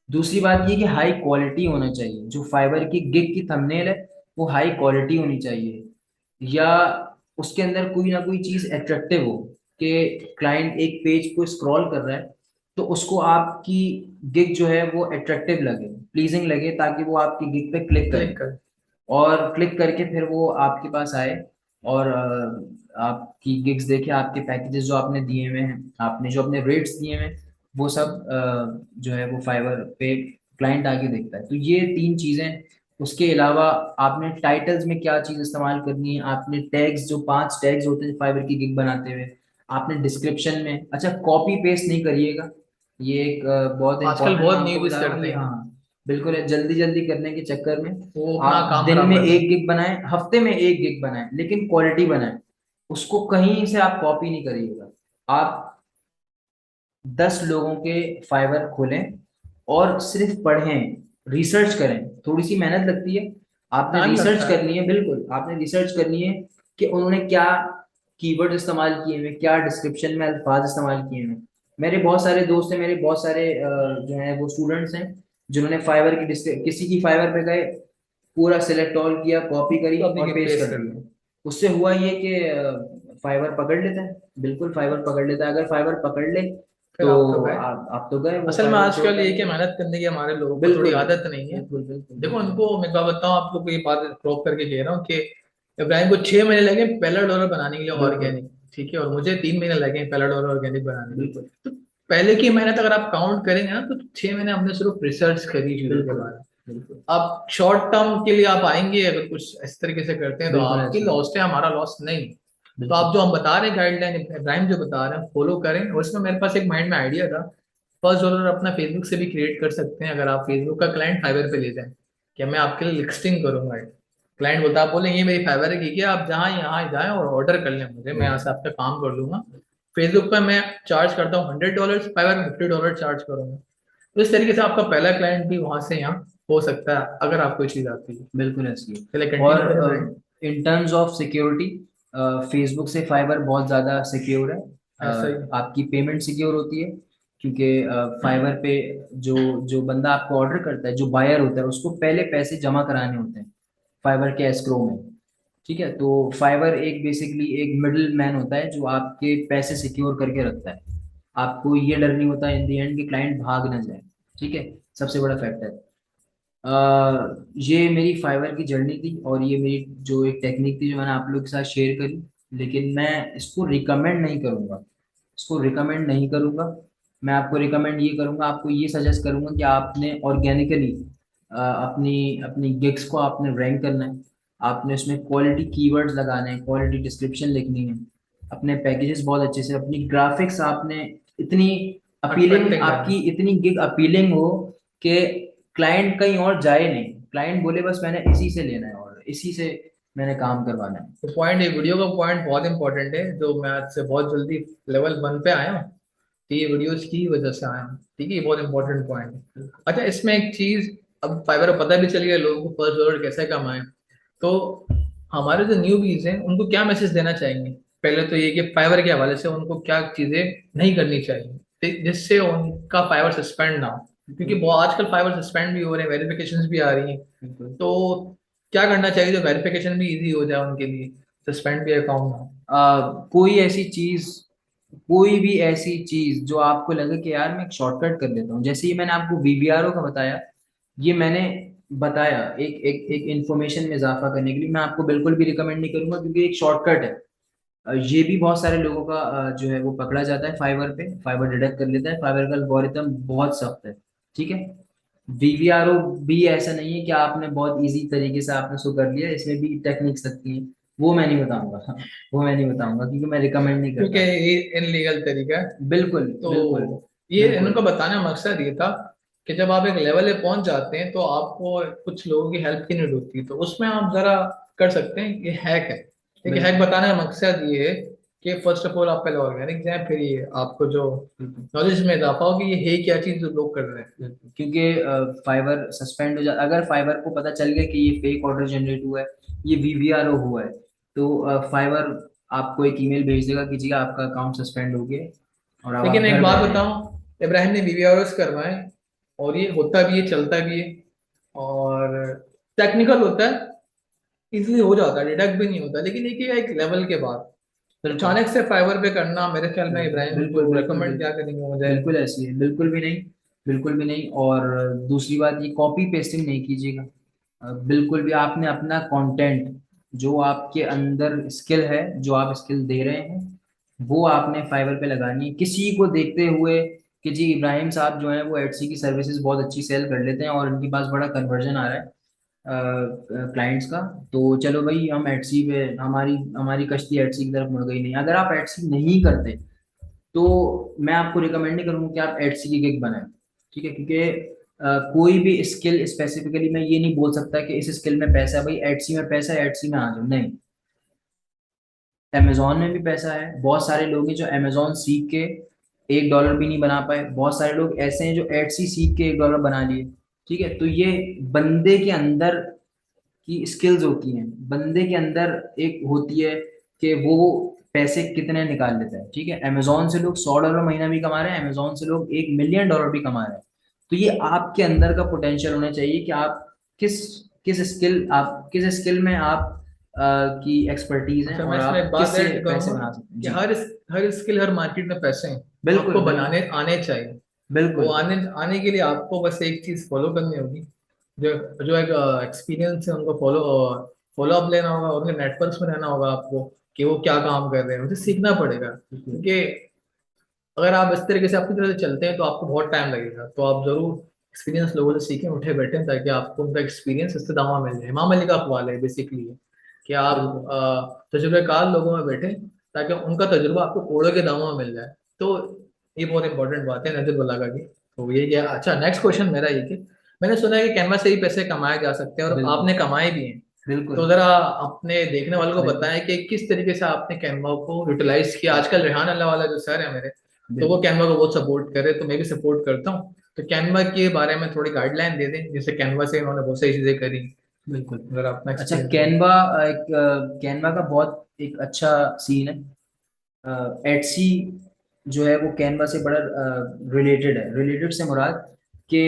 दूसरी बात ये कि हाई क्वालिटी होना चाहिए, जो फाइबर की गिग की थंबनेल है वो हाई क्वालिटी होनी चाहिए, या उसके अंदर कोई ना कोई चीज अट्रैक्टिव हो, कि क्लाइंट एक पेज को स्क्रॉल कर रहा है, तो उसको आपकी गिग जो है वो अट्रैक्टिव लगे, प्लीजिंग लगे, ताकि वो आपकी गिग पे क्लिक करे, क्लिक कर। और क्लिक करके फिर वो आपके पास आए, और आपकी गिग्स देखे, आपके पैकेजेस जो आपने दिए हुए हैं, आपने जो अपने रेट्स दिए हुए हैं, वो सब जो है वो फाइवर पे क्लाइंट आगे देखता है। तो ये तीन चीजें। उसके अलावा आपने टाइटल्स में क्या चीज इस्तेमाल करनी है, आपने टैग्स, जो 5 टैग्स होते हैं फाइबर की गिग बनाते हुए, आपने डिस्क्रिप्शन में, अच्छा कॉपी पेस्ट नहीं करिएगा, ये एक बहुत आजकल इंपॉर्टेंट मैं बहुत आपको न्यूज बता रहा हूँ करते ये, हैं। हाँ बिल्कुल है, जल्दी जल्दी करने के चक्कर में वो अपना आप काम दिन खराब में करते एक हैं। गिग बनाएं, हफ्ते में एक गिग बनाएं, लेकिन क्वालिटी बनाएं, उसको कहीं से आप कॉपी नहीं करिएगा। आप 10 लोगों के फाइवर खोलें और सिर्फ पढ़ें, रिसर्च करें, थोड़ी सी मेहनत लगती है, आपने टाइम रिसर्च लगता है। करनी है, बिल्कुल आपने रिसर्च करनी है कि उन्होंने क्या कीवर्ड इस्तेमाल किए हुए, क्या डिस्क्रिप्शन में अल्फाज इस्तेमाल किए हुए। मेरे बहुत सारे दोस्त हैं, मेरे बहुत सारे जो है वो स्टूडेंट्स हैं जिन्होंने फाइवर की किसी की फाइवर पे गए, पूरा सिलेक्ट ऑल किया, कॉपी करी कॉपी और के पेस्ट पेस्ट कर कर दिया। दो। उससे हुआ ये कि फाइवर पकड़ लेता है, बिल्कुल फाइवर पकड़ लेता है। अगर फाइवर पकड़ ले फिर तो आप तो गए। आप तो गए, वो असल में फाइवर आजकल छोड़ता ये नहीं कि है। मेहनत करने की हमारे लोगों को थोड़ी बिल्कुल आदत नहीं है। बिल्कुल बिल्कुल देखो बिल्कुल। उनको मैं क्या बताऊँ आप लोग को, ये बात ड्रॉप करके कह रहा हूँ कि इब्राहिम को 6 महीने लगे पहला डॉलर बनाने के लिए बिल्कुल ऑर्गेनिक, ठीक है, और मुझे 3 महीने लगे पहला डॉलर ऑर्गेनिक बनाने के लिए। बिल्कुल तो पहले की मेहनत अगर आप काउंट करेंगे ना, तो 6 महीने हमने सिर्फ रिसर्च करी चीजों के बिल्कुल बारे में। बिल्कुल आप शॉर्ट टर्म के लिए आप आएंगे अगर कुछ इस तरीके से करते हैं तो बिल्कुल आपकी ऐसा है। लॉस है, हमारा लॉस नहीं। तो बिल्कुल आप जो हम बता रहे हैं गाइडलाइन, इब्राहिम जो बता रहे हैं फॉलो करें। और इसमें मेरे पास एक माइंड में आइडिया था, फर्स्ट डॉलर अपना फेसबुक से भी क्रिएट कर सकते हैं। अगर आप फेसबुक का क्लाइंट फाइवर पे ले जाएं कि मैं आपके लिए लिस्टिंग करूंगा, क्लाइंट बोलता, आप बोले ये मेरी फाइवर है, ठीक है, आप जहाँ यहाँ जाएं और ऑर्डर कर लें मुझे, मैं यहाँ से आपका काम कर लूंगा। फेसबुक पर मैं चार्ज करता हूँ $100, फाइवर में $50 चार्ज करूंगा। तो इस तरीके से आपका पहला क्लाइंट भी वहां से यहाँ हो सकता है, अगर आपको चीज आती है। बिल्कुल ऐसी है। चलिए कंटिन्यू करें और brand. In terms of security, Facebook से फाइबर बहुत ज़्यादा सिक्योर है। ऐसा ही। आपकी पेमेंट सिक्योर होती है, क्योंकि फाइबर पे जो जो बंदा आपको ऑर्डर करता है, जो बायर होता है, उसको पहले पैसे जमा कराने होते हैं फाइबर के एस्क्रो में। ठीक है, तो फाइबर एक बेसिकली एक मिडिल मैन होता है जो आपके पैसे सिक्योर करके रखता है। आपको ये डर नहीं होता इन दी एंड कि क्लाइंट भाग ना जाए। ठीक है, सबसे बड़ा फैक्टर। ये मेरी फाइवर की जर्नी थी, और ये मेरी जो एक टेक्निक थी जो मैंने आप लोग के साथ शेयर करी। लेकिन मैं इसको रिकमेंड नहीं करूँगा, इसको रिकमेंड नहीं करूँगा। मैं आपको रिकमेंड ये करूँगा, आपको ये सजेस्ट करूँगा कि आपने ऑर्गेनिकली अपनी अपनी गिग्स को आपने रैंक करना है। आपने उसमें क्वालिटी कीवर्ड्स लगाने हैं, क्वालिटी डिस्क्रिप्शन लिखनी है, अपने पैकेजेस बहुत अच्छे से, अपनी ग्राफिक्स आपने इतनी अपीलिंग, अट्रैक्टिंग करना। आपकी इतनी गिग अपीलिंग हो कि क्लाइंट कहीं और जाए नहीं, क्लाइंट बोले बस मैंने इसी से लेना है और इसी से मैंने काम करवाना है। तो पॉइंट, ये वीडियो का पॉइंट बहुत इंपॉर्टेंट है, जो मैं आज से बहुत जल्दी लेवल 1 पे आया हूँ, तो ये वीडियोस की वजह से आया हूँ, ठीक है, ये बहुत इंपॉर्टेंट पॉइंट है। अच्छा, इसमें एक चीज, अब फाइवर पता भी चल गया लोगों को फर्स्ट डॉलर कैसे कमाएं, तो हमारे जो न्यू बीज हैं उनको क्या मैसेज देना चाहेंगे? पहले तो ये कि फाइवर के हवाले से उनको क्या चीजें नहीं करनी चाहिए जिससे उनका फाइवर सस्पेंड ना हो, क्योंकि बहुत आजकल फाइवर सस्पेंड भी हो रहे हैं, वेरिफिकेशन भी आ रही हैं। बिल्कुल। तो क्या करना चाहिए जो वेरिफिकेशन भी इजी हो जाए उनके लिए, सस्पेंड भी अकाउंट ना हो? कोई ऐसी चीज, कोई भी ऐसी चीज जो आपको लगे कि यार मैं एक शॉर्टकट कर लेता हूँ, जैसे ये मैंने आपको वीवीआरओ का बताया, ये मैंने बताया एक एक एक इंफॉर्मेशन में इजाफा करने के लिए, मैं आपको बिल्कुल भी रिकमेंड नहीं करूंगा क्योंकि एक शॉर्टकट है। ये भी बहुत सारे लोगों का जो है वो पकड़ा जाता है फाइबर पे, फाइबर डिडक्ट कर लेता है, फाइबर का एल्गोरिथम बहुत सख्त है। ठीक है, वीवीआरओ भी ऐसा नहीं है कि आपने बहुत इजी तरीके से आपने उसको कर लिया, इसमें भी टेक्निक्स लगती हैं। वो मैं नहीं बताऊंगा वो मैं नहीं बताऊंगा क्योंकि मैं रिकमेंड नहीं क्योंकि करता। ये इनलीगल तरीका है। बिल्कुल तो बिल्कुल ये बिल्कुल इनको बताने का मकसद ये था कि जब आप एक लेवल पे पहुंच जाते हैं तो आपको कुछ लोगों की हेल्प की नीड होती है, तो उसमें आप जरा कर सकते हैं, ये हैक है। ठीक है, हैक बिल्कुल बताने का मकसद ये है कि फर्स्ट ऑफ ऑल आप पहले ऑर्गेनिक जाए, फिर ये आपको जो बिल्कुल नॉलेज में इजाफा हो कि ये है क्या चीज जो लोग कर रहे हैं। बिल्कुल। क्योंकि फाइबर सस्पेंड हो जाता, अगर फाइबर को पता चल गया कि ये फेक ऑर्डर जनरेट हुआ है, ये वीवीआरओ हुआ है, तो फाइबर आपको एक ईमेल भेज देगा कि जी आपका अकाउंट सस्पेंड हो गया और अब लेकिन आप एक घर बात बैठे हैं। बताऊं, इब्राहिम ने वीवीआरएस करवाए और ये होता भी है, चलता भी है, और टेक्निकल होता है, इजीली हो जाता है, डिडक्ट भी नहीं होता, लेकिन एक ही एक लेवल के बाद बिल्कुल अचानक से फाइबर पे करना, मेरे ख्याल में बिल्कुल इब्राहिम बिल्कुल जो बिल्कुल रेकमेंड क्या बिल्कुल करेंगे मुझे। बिल्कुल ऐसी है, बिल्कुल भी नहीं, बिल्कुल भी नहीं। और दूसरी बात, ये कॉपी पेस्टिंग नहीं कीजिएगा। बिल्कुल भी आपने अपना कंटेंट, जो आपके अंदर स्किल है, जो आप स्किल दे रहे हैं, वो आपने फाइवर पे लगानी है, किसी को देखते हुए कि जी इब्राहिम साहब जो है वो एटसी की सर्विसेज बहुत अच्छी सेल कर लेते हैं और इनके पास बड़ा कन्वर्जन आ रहा है क्लाइंट्स का, तो चलो भाई हम एटसी पे, हमारी हमारी कश्ती एटसी की तरफ मुड़ गई। नहीं, अगर आप एटसी नहीं करते तो मैं आपको रिकमेंड नहीं करूंगा कि आप एटसी की गिग बनाएं। ठीक है, क्योंकि कोई भी स्किल स्पेसिफिकली मैं ये नहीं बोल सकता कि इस स्किल में पैसा है, भाई एटसी में पैसा है एटसी में आ जाओ, नहीं। अमेजोन में भी पैसा है, बहुत सारे लोग हैं जो अमेजोन सीख के $1 भी नहीं बना पाए, बहुत सारे लोग ऐसे हैं जो एटसी सीख के $1 बना लिए। ठीक है, तो ये बंदे के अंदर की स्किल्स होती हैं, बंदे के अंदर एक होती है कि वो पैसे कितने निकाल लेता है। ठीक है, अमेजोन से लोग $100 महीना भी कमा रहे हैं, अमेजोन से लोग $1 मिलियन भी कमा रहे हैं। तो ये आपके अंदर का पोटेंशियल होना चाहिए कि आप किस किस स्किल में आप की एक्सपर्टीज है अच्छा, मैं और इसमें एक आप बात किससे ऐड पैसे करूंगा बना सकते हैं। कि जी हर स्किल, हर मार्केट में पैसे हैं, तो बिल्कुल आपको बिल्कुल बनाने आने चाहिए। वो बिल्कुल आने आने के लिए आपको बस एक चीज फॉलो करनी होगी, जो जो एक एक्सपीरियंस है उनको फॉलो अप लेना होगा, उनके नेटवर्क्स में रहना होगा आपको, कि वो क्या काम कर रहे हैं, मुझे सीखना पड़ेगा। बिल्कुल क्योंकि अगर आप इस तरीके से अपनी तरह से चलते हैं तो आपको बहुत टाइम लगेगा, तो आप जरूर एक्सपीरियंस लोगों से सीखें, उठे बैठे, ताकि आपको उनका एक्सपीरियंस इससे दावा मिल जाए। इमाम अली का अक़वाल है बेसिकली, कि आप बिल्कुल तजुर्बेकार लोगों में बैठे, ताकि उनका तजुर्बा आपको कोड़ों के दामों में मिल जाए। तो ये बहुत इंपॉर्टेंट बात है नजर बलागा की। तो ये क्या, अच्छा नेक्स्ट क्वेश्चन मेरा ये कि मैंने सुना है कि कैनवा से ही पैसे कमाए जा सकते हैं, और बिल्कुल आपने कमाए भी हैं। बिल्कुल तो जरा अपने देखने वालों को बिल्कुल बताएं कि किस तरीके से आपने कैनवा को यूटिलाइज किया। आजकल रेहान अल्लाह वाला जो सर है मेरे, तो वो बिल्कुल कैनवा को बहुत सपोर्ट करे, तो मैं भी सपोर्ट करता हूँ। तो कैनवा के बारे में थोड़ी गाइडलाइन दे दें, जैसे कैनवा से इन्होंने बहुत सारी चीजें करी, बिल्कुल। अगर अपना अच्छा, एक्सपीरियंस दें। कैनवा एक कैनवा का बहुत एक अच्छा सीन है। एटसी जो है वो कैनवा से बड़ा रिलेटेड है। रिलेटेड से मुराद कि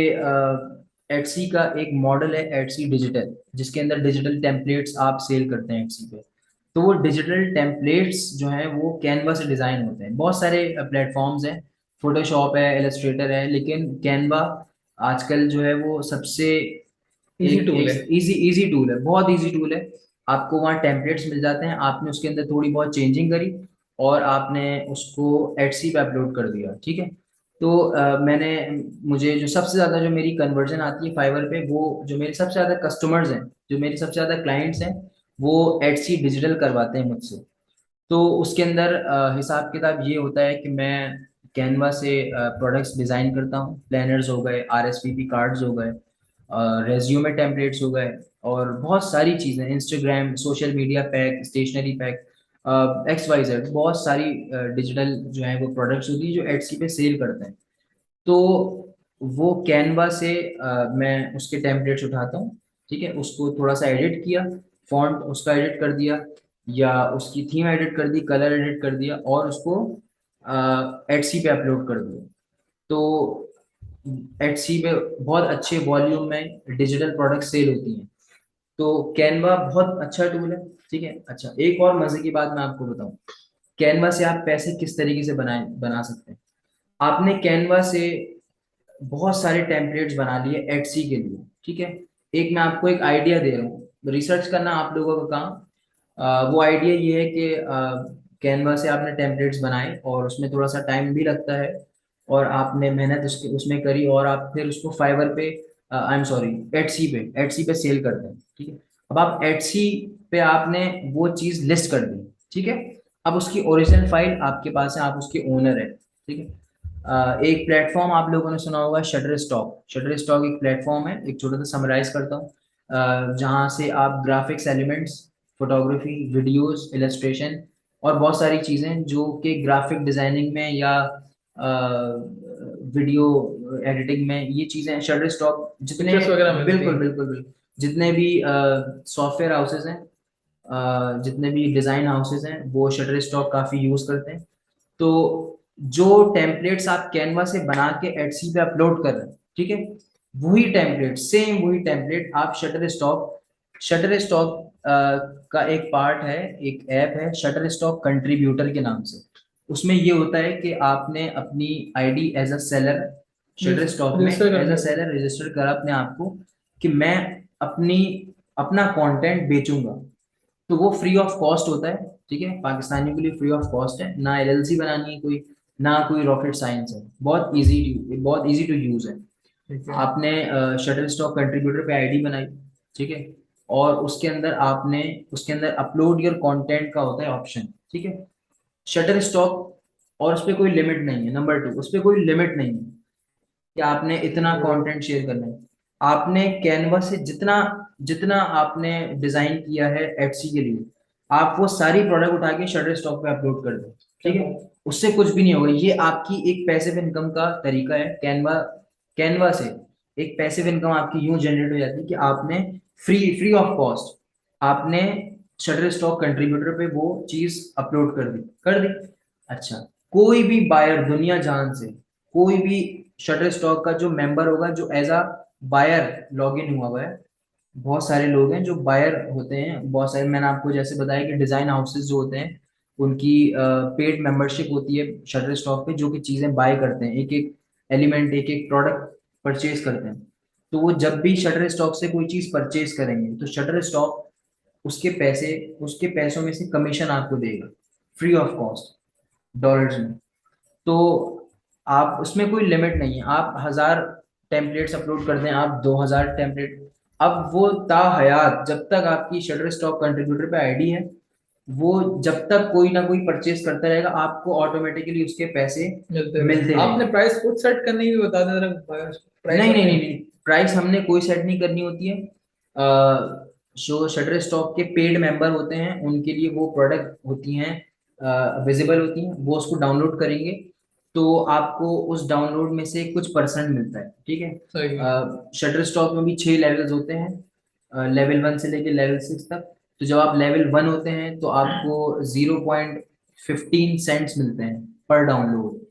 एटसी का एक मॉडल है एटसी डिजिटल, जिसके अंदर डिजिटल टेम्पलेट्स आप सेल करते हैं एटसी पे। तो वो डिजिटल टेम्पलेट्स जो हैं वो कैनवा से डिज़ाइन होते हैं। बहुत सारे प्लेटफॉर्म्स हैं, फोटोशॉप है, इलस्ट्रेटर है, लेकिन कैनवा आजकल जो है वो सबसे इजी एक टूल है। एक इजी इजी टूल है, बहुत इजी टूल है। आपको वहाँ टेम्पलेट्स मिल जाते हैं, आपने उसके अंदर थोड़ी बहुत चेंजिंग करी और आपने उसको एटसी पे अपलोड कर दिया। ठीक है, तो मैंने मुझे जो सबसे ज़्यादा जो मेरी कन्वर्जन आती है फाइवर पे, वो जो मेरे सबसे ज़्यादा कस्टमर्स हैं, जो मेरे सबसे ज़्यादा क्लाइंट्स हैं, वो एटसी डिजिटल करवाते हैं मुझसे। तो उसके अंदर हिसाब किताब ये होता है कि मैं कैनवा से प्रोडक्ट्स डिज़ाइन करता हूँ। प्लानर्स हो गए, आरएसवीपी कार्ड्स हो गए, रेज्यूमे टेम्पलेट्स हो गए, और बहुत सारी चीज़ें, Instagram, social media pack, stationery pack, x y z, बहुत सारी डिजिटल जो है वो प्रोडक्ट्स होती है जो एटसी पे सेल करते हैं। तो वो कैनवा से मैं उसके टेम्पलेट्स उठाता हूँ। ठीक है, उसको थोड़ा सा एडिट किया, फॉन्ट उसका एडिट कर दिया, या उसकी थीम एडिट कर दी, कलर एडिट कर दिया, और उसको एटसी पे अपलोड कर दिया। तो एटसी पे बहुत अच्छे वॉल्यूम में डिजिटल प्रोडक्ट सेल होती हैं। तो कैनवा बहुत अच्छा टूल है। ठीक है, अच्छा एक और मजे की बात मैं आपको बताऊं, कैनवा से आप पैसे किस तरीके से बना सकते हैं। आपने कैनवा से बहुत सारे टेम्पलेट्स बना लिए एटसी के लिए। ठीक है, एक मैं आपको एक आइडिया दे रहा हूँ, रिसर्च करना आप लोगों का काम। वो आइडिया ये है कि कैनवा से आपने टेम्पलेट्स बनाए और उसमें थोड़ा सा टाइम भी लगता है, और आपने मेहनत उसके उसमें करी, और आप फिर उसको फाइवर पे, आई एम सॉरी, एटसी पे सेल करते हैं। ठीक है, अब आप एटसी पे आपने वो चीज़ लिस्ट कर दी। ठीक है, अब उसकी ओरिजिनल फाइल आपके पास है, आप उसके ओनर है। ठीक है, एक प्लेटफॉर्म आप लोगों ने सुना होगा, शटर स्टॉक। शटर स्टॉक एक प्लेटफॉर्म है, एक छोटा सा समराइज करता हूँ, जहाँ से आप graphics elements, photography, videos, illustration, और बहुत सारी चीज़ें जो कि ग्राफिक डिजाइनिंग में या वीडियो एडिटिंग में, ये चीज़ें शटर स्टॉक जितने, पिक्चर्स वगैरह मिलती बिल्कुल हैं। बिल्कुल बिल्कुल, जितने भी सॉफ्टवेयर हाउसेज हैं, जितने भी डिज़ाइन हाउसेज हैं, वो शटर स्टॉक काफ़ी यूज़ करते हैं। तो जो टेम्पलेट्स आप कैनवा से बना के एटसी पे अपलोड कर रहे हैं, ठीक है, वही टेम्पलेट, सेम वही टेम्पलेट आप शटर स्टॉक का एक पार्ट है, एक ऐप है शटर स्टॉक कंट्रीब्यूटर के नाम से। उसमें ये होता है कि आपने अपनी ID as a seller Shutterstock में रजिस्टर एज अ करनी होगी। सेलर रजिस्टर करा अपने आप को, कि मैं अपनी अपना कंटेंट बेचूंगा। तो वो फ्री ऑफ कॉस्ट होता है। ठीक है, पाकिस्तानियों के लिए फ्री ऑफ कॉस्ट है, ना एलएलसी बनानी है कोई, ना कोई रॉकेट साइंस है, बहुत इजी टू यूज है। ठीक है। आपने शटल स्टॉक कंट्रीब्यूटर पे आईडी बनाई। ठीक है, और उसके अंदर अपलोड योर कंटेंट का होता है ऑप्शन। ठीक है, शटर स्टॉक, और उस पर कोई लिमिट नहीं है। नंबर 2, उस पर कोई लिमिट नहीं है कि आपने इतना तो कंटेंट शेयर करना है। आपने कैनवा से जितना जितना आपने डिजाइन किया है एटसी के लिए, आप वो सारी प्रोडक्ट उठा के शटर स्टॉक पे अपलोड कर दो। क्या ठीक है, बात उससे कुछ भी नहीं होगा। ये आपकी एक पैसिव इनकम का तरीका है। कैनवा से एक पैसिव इनकम आपकी यूं जनरेट हो जाती है कि आपने फ्री फ्री ऑफ कॉस्ट आपने शटर स्टॉक कंट्रीब्यूटर पे वो चीज अपलोड कर दी। अच्छा, कोई भी बायर दुनिया जहान से, कोई भी शटर स्टॉक का जो मेंबर होगा, जो as a buyer log in हुआ हुआ है, बहुत सारे लोग हैं जो बायर होते हैं, बहुत सारे, मैंने आपको जैसे बताया कि डिजाइन हाउसेस जो होते हैं उनकी पेड मेंबरशिप होती है शटर स्टॉक पे, जो कि चीजें बाय करते हैं, एक एक एलिमेंट, एक एक प्रोडक्ट परचेज करते हैं। तो वो जब भी शटर स्टॉक से कोई चीज परचेज करेंगे तो शटर स्टॉक उसके पैसे, उसके पैसों में से कमीशन आपको देगा फ्री ऑफ कॉस्ट, डॉलर्स में। तो आप उसमें कोई लिमिट नहीं है, आप 1000 टेम्पलेट्स अपलोड कर दें, आप 2000 टेम्पलेट, अब वो ताहयात जब तक आपकी शटर स्टॉक कंट्रीब्यूटर पे आईडी है, वो जब तक कोई ना कोई परचेज करता रहेगा, आपको ऑटोमेटिकली उसके पैसे मिलते मिलते रहेंगे। आपने रहेंगे। प्राइस खुद सेट करने की भी बता दें जरा, प्राइस नहीं नहीं अपने। नहीं नहीं, प्राइस हमने कोई सेट नहीं करनी होती है। जो शटर स्टॉक के पेड मेंबर होते हैं उनके लिए वो प्रोडक्ट होती हैं, विजिबल होती हैं, वो उसको डाउनलोड करेंगे तो आपको उस डाउनलोड में से कुछ परसेंट मिलता है, ठीक है। सही है। शटर स्टॉक में भी 6 लेवल्स होते हैं, लेवल 1 से लेके लेवल 6 तक। तो जब आप लेवल 1 होते हैं तो आपको 0.15 सेंट्स मिलते हैं पर डाउनलोड।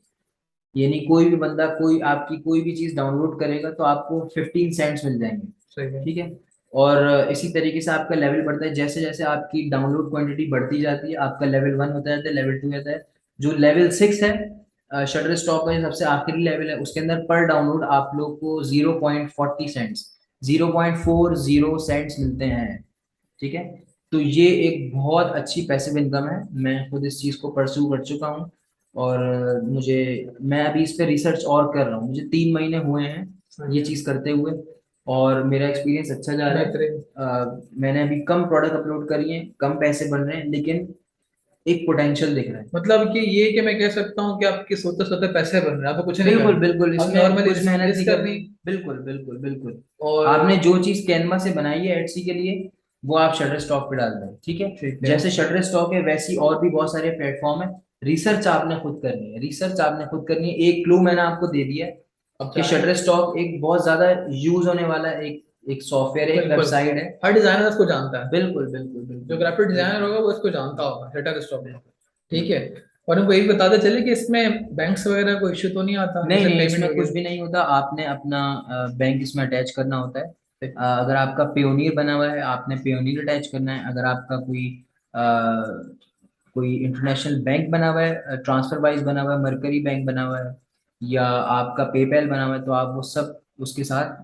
यानी कोई भी बंदा कोई आपकी कोई भी चीज डाउनलोड करेगा तो आपको 15 सेंट्स मिल जाएंगे, सही है। ठीक है। और इसी तरीके से आपका लेवल बढ़ता है, जैसे जैसे आपकी डाउनलोड क्वांटिटी बढ़ती जाती है, आपका लेवल 1 होता जाता है, लेवल 2 आता है, जो लेवल 6 है शटर स्टॉक का जो सबसे आखिरी लेवल है, उसके अंदर पर डाउनलोड आप लोग को 0.40 सेंट्स, 0.40 सेंट्स मिलते हैं, ठीक है। तो ये एक बहुत अच्छी पैसिव इनकम है, मैं खुद इस चीज को परस्यू कर चुका हूँ। और मुझे, मैं अभी इस पे रिसर्च और कर रहा हूँ, मुझे 3 महीने हुए हैं सही ये है। चीज करते हुए, और मेरा एक्सपीरियंस अच्छा जा रहा है। बेहतरीन। मैंने अभी कम प्रोडक्ट अपलोड करी है, कम पैसे बन रहे हैं, लेकिन एक पोटेंशियल दिख रहा है। मतलब कि ये कि मैं कह सकता हूँ कि आपके सोते सोते पैसे बन रहे हैं, आपको कुछ नहीं बिल्कुल करना। बिल्कुल, अब इसमें नॉर्मली कुछ मेहनत रिस्क नहीं करनी। करनी। बिल्कुल बिल्कुल बिल्कुल। आपने और जो चीज कैनवा से बनाई है एडसी के लिए, वो आप शटर स्टॉक पे डाल दें, ठीक है। ठीक है। जैसे शटर स्टॉक है वैसी और भी बहुत सारे प्लेटफॉर्म है। रिसर्च आपने खुद करनी है, रिसर्च आपने खुद करनी है। एक क्लू मैंने आपको दे दिया है अब कि चाहे। शटर स्टॉक एक बहुत ज्यादा यूज होने वाला एक एक सॉफ्टवेयर है, एक बिल्कुल। वेबसाइट है। हर डिजाइनर इसको जानता है। बिल्कुल बिल्कुल जो बिल्कुल ग्राफिक डिजाइनर बिल्कुल होगा वो इसको जानता होगा, शटर स्टॉक में। ठीक है। बिल्कुल। और उनको यही बताते चले कि इसमें बैंक्स वगैरह कोई इश्यू तो नहीं आता नहीं जैसे नहीं, पेमेंट इसमें कुछ वगैरह। भी नहीं होता, आपने अपना बैंक इसमें अटैच करना होता है। अगर आपका पेयोनियर बना हुआ है, आपने पेयोनियर अटैच करना है। अगर आपका कोई इंटरनेशनल बैंक बना हुआ है, ट्रांसफर वाइज बना हुआ है, मरकरी बैंक बना हुआ है, या आपका पेपैल बना हुआ है, तो आप वो सब उसके साथ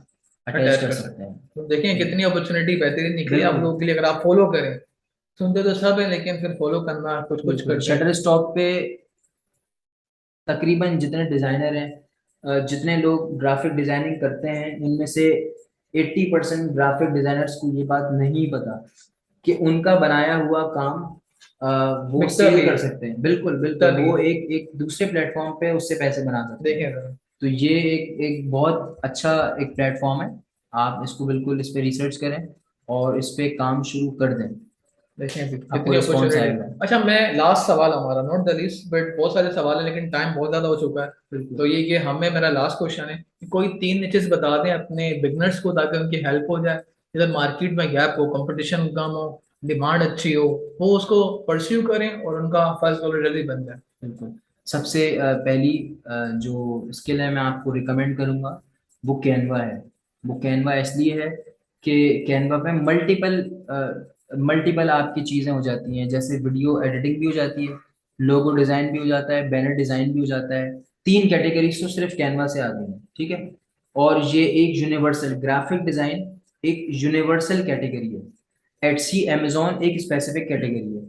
अटैच अटैच कर कर सकते सकते हैं, हैं। तो देखें ठीक है। कितनी अपॉर्चुनिटी बेहतरीन निकली आप बिल्कुल लोगों के लिए, अगर आप फॉलो करें। सुनते तो सब है लेकिन फिर फॉलो करना, कुछ कुछ बिल्कुल। करके। शटर स्टॉक पे तकरीबन जितने डिजाइनर हैं, जितने लोग ग्राफिक डिजाइनिंग करते हैं, उनमें से 80% ग्राफिक डिजाइनर्स को ये बात नहीं पता कि उनका बनाया हुआ काम वो बिकता सेल भी कर है। सकते हैं। बिल्कुल बिकता बिल्कुल, भी वो है। एक एक दूसरे प्लेटफॉर्म पे उससे पैसे बना सकते हैं। देखें जरा। तो ये एक एक बहुत अच्छा एक प्लेटफॉर्म है, आप इसको बिल्कुल इस पे रिसर्च करें और इस पे काम शुरू कर दें, देखें अभी आपको कितनी रिस्पॉन्स अपॉर्चुनिटी। आएगा। अच्छा, मैं लास्ट सवाल हमारा, नॉट द लीस्ट बट बहुत सारे सवाल हैं लेकिन टाइम बहुत ज्यादा हो चुका है। बिल्कुल तो ये कि हमें, मेरा लास्ट क्वेश्चन है कि कोई 3 निचेस बता दें अपने बिगनर्स को ताकि उनकी हेल्प हो जाए, इधर मार्केट में गैप हो, कंपटीशन कम हो, डिमांड अच्छी हो, वो उसको परस्यू करें और उनका फर्स्ट डॉलर जल्दी बन जाए। बिल्कुल। सबसे पहली जो स्किल है मैं आपको रिकमेंड करूंगा, वो कैनवा है। वो कैनवा इसलिए है कि कैनवा पे मल्टीपल आपकी चीज़ें हो जाती हैं, जैसे वीडियो एडिटिंग भी हो जाती है, लोगो डिज़ाइन भी हो जाता है, बैनर डिज़ाइन भी हो जाता है। 3 कैटेगरीज तो सिर्फ कैनवा से आती हैं, ठीक है। और ये एक यूनिवर्सल ग्राफिक डिज़ाइन, एक यूनिवर्सल कैटेगरी है। एटसी अमेजोन एक स्पेसिफिक कैटेगरी है।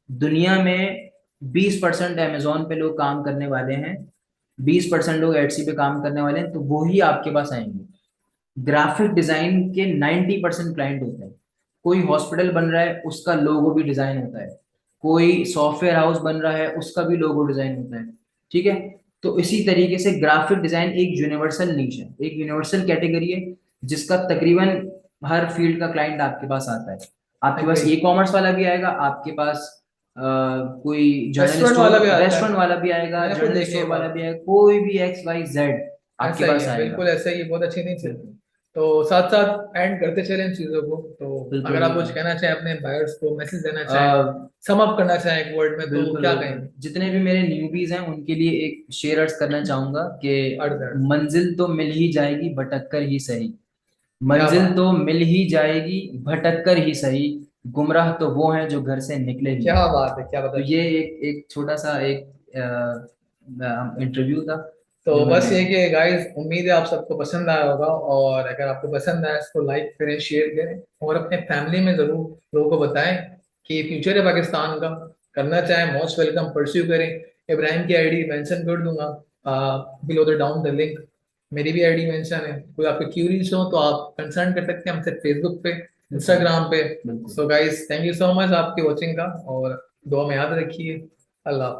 दुनिया में 20% अमेजोन पे लोग काम करने वाले हैं, 20% लोग एटसी पे काम करने वाले हैं, तो वो ही आपके पास आएंगे। ग्राफिक डिजाइन के 90% क्लाइंट होते हैं। कोई हॉस्पिटल बन रहा है उसका लोगो भी डिजाइन होता है, कोई सॉफ्टवेयर हाउस बन रहा है उसका भी लोगो डिजाइन होता है, ठीक है। तो इसी तरीके से ग्राफिक डिजाइन एक यूनिवर्सल नीच है, एक यूनिवर्सल कैटेगरी है, जिसका तकरीबन हर फील्ड का क्लाइंट आपके पास आता है। आपके पास एग्री। ई कॉमर्स वाला भी आएगा, आपके पास कोई जनरल रेस्टोरेंट वाला स्टोर भी आता है। रेस्टोरेंट वाला भी आएगा, मैंने खुद जनरल देखी है स्टोर वाला बात। भी आएगा, कोई भी XYZ आपके ऐसा ही पास है, आएगा। बिल्कुल ऐसा ही है, बहुत अच्छी नहीं थी। बिल्कुल। तो साथ साथ एंड करते चले इन चीजों को। तो अगर बिल्कुल। आप कुछ कहना चाहें अपने बायर्स को, मैसेज देना चाहें, आ, सम अप करना चाहें एक वर्ड में, तो बिल्कुल क्या बिल्कुल, कहेंगे? जितने भी मेरे न्यूबीज हैं उनके लिए एक शेर अर्ज करना चाहूंगा कि अर्ज अर्ज। मंजिल तो मिल ही जाएगी भटक कर ही सही। क्या मंजिल बात, तो मिल ही जाएगी भटक कर ही सही। गुमराह तो वो हैं जो घर से निकले ही क्या नहीं। बात है, क्या बात तो है। ये एक छोटा सा एक इंटरव्यू था तो जो बस मैंने। ये कि गाइस, उम्मीद है आप सबको पसंद आया होगा, और अगर आपको पसंद आया इसको लाइक करें, शेयर करें, और अपने फैमिली में जरूर लोगों को बताएं कि फ्यूचर है पाकिस्तान का। करना चाहें मोस्ट वेलकम, परस्यू करें। इब्राहिम की आईडी मेंशन कर दूंगा below the down the link. मेरी भी आईडी मेंशन है, कोई आपके क्यूरीज हो तो आप कंसर्न कर सकते हैं हमसे फेसबुक पे, बिल्कुल इंस्टाग्राम पे। बिल्कुल। So guys, thank you so much आपकी वॉचिंग का, और दुआ में याद रखिए। अल्लाह हाफ़िज़।